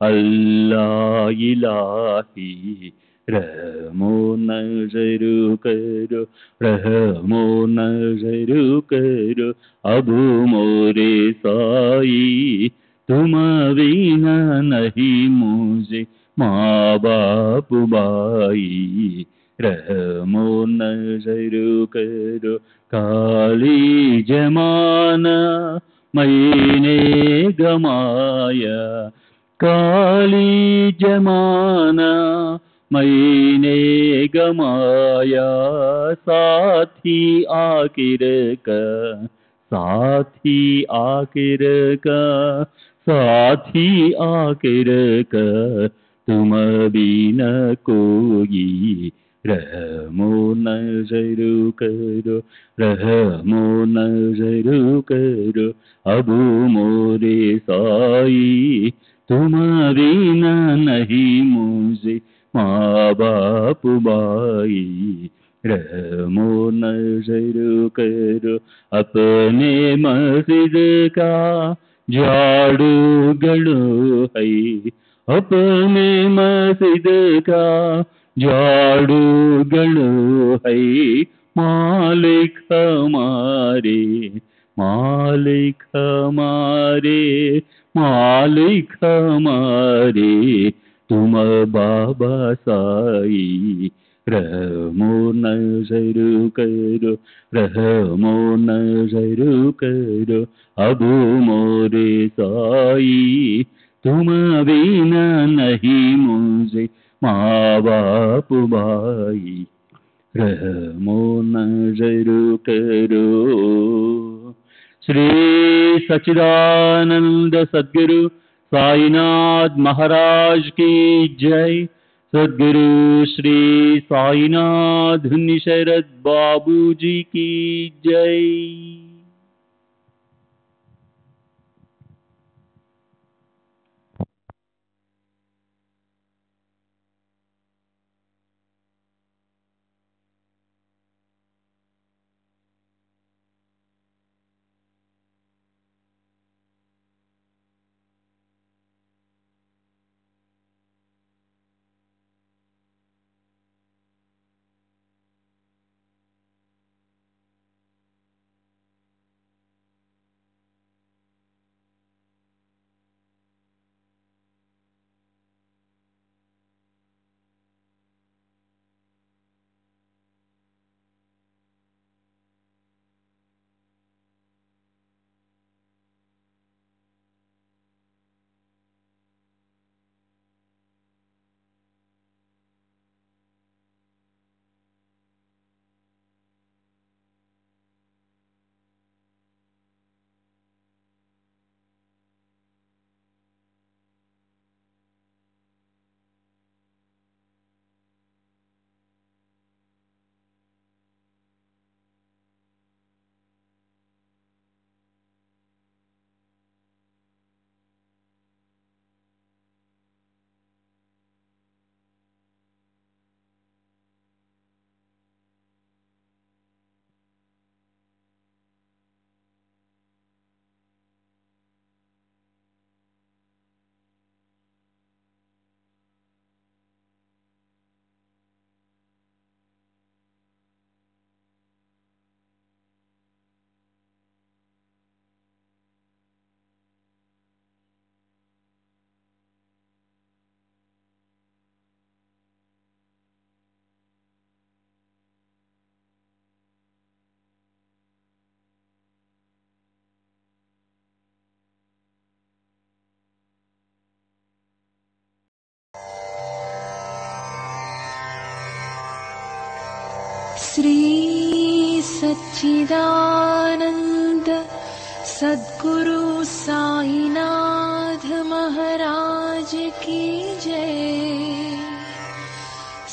अल्लाह इलाही रहमो नजरू करो रहमो नजरू करो अबू मोरे साई तुम बिना नहीं मुझे माँ बाप भाई रहमो नजरू करो काली जमाना मैंने गमाया काली जमाना मैंने गमाया साथी आखिर का साथी आखिर का साथी आखिर का तुम बिना कोई रहमो नजरू करो रहमो नजरू करो अबू मोरे साई तुम बिना नहीं मुझे माँ बाप भाई रहमो नजरू करो अपने मस्जिद का झाड़ू गड़ो है अपने मस्जिद का झाड़ू गड़ो है मालिक हमारे मालिक हमारे मालिक हमारे तुम बाबा साई रहमो नजरू करो रहमो नजरू करो अबू मोरे साई तुम बिना नहीं मुझे माँ बाप भाई रहमो नजरू करो। श्री सच्चिदानंद सद्गुरु साईनाथ महाराज की जय। सद्गुरु श्री साईनाथ निशरद बाबू जी की जय। श्री सच्चिदानंद सद्गुरु साईनाथ महाराज की जय।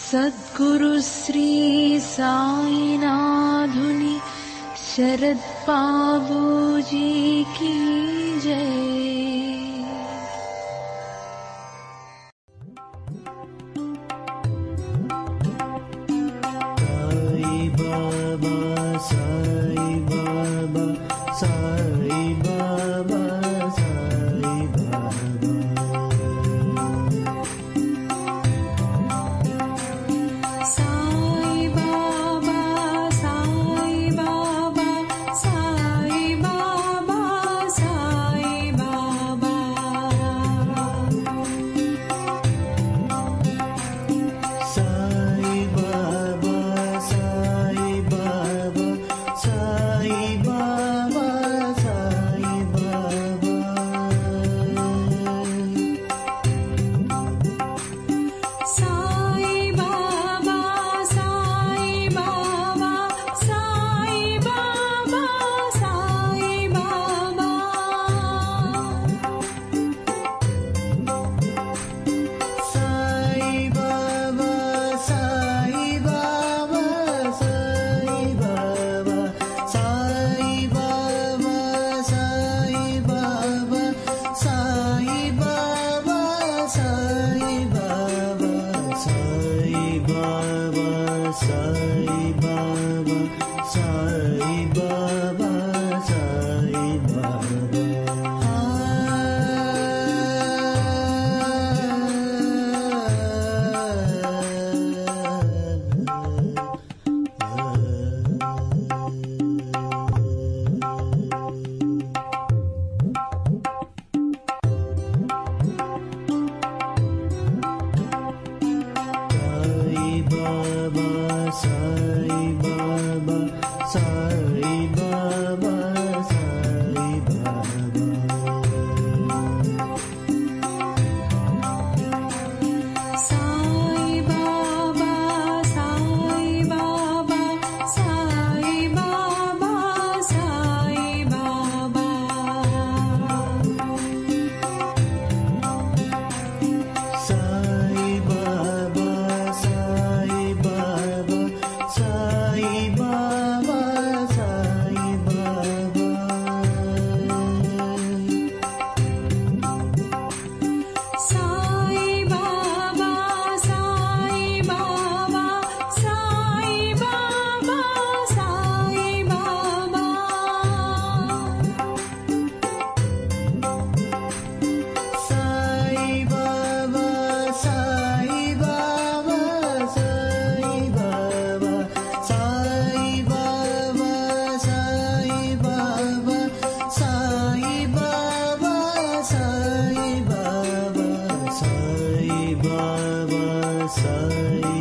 सद्गुरु श्री साईनाथुनि शरद बाबू जी की जय। साई बाबा సాయి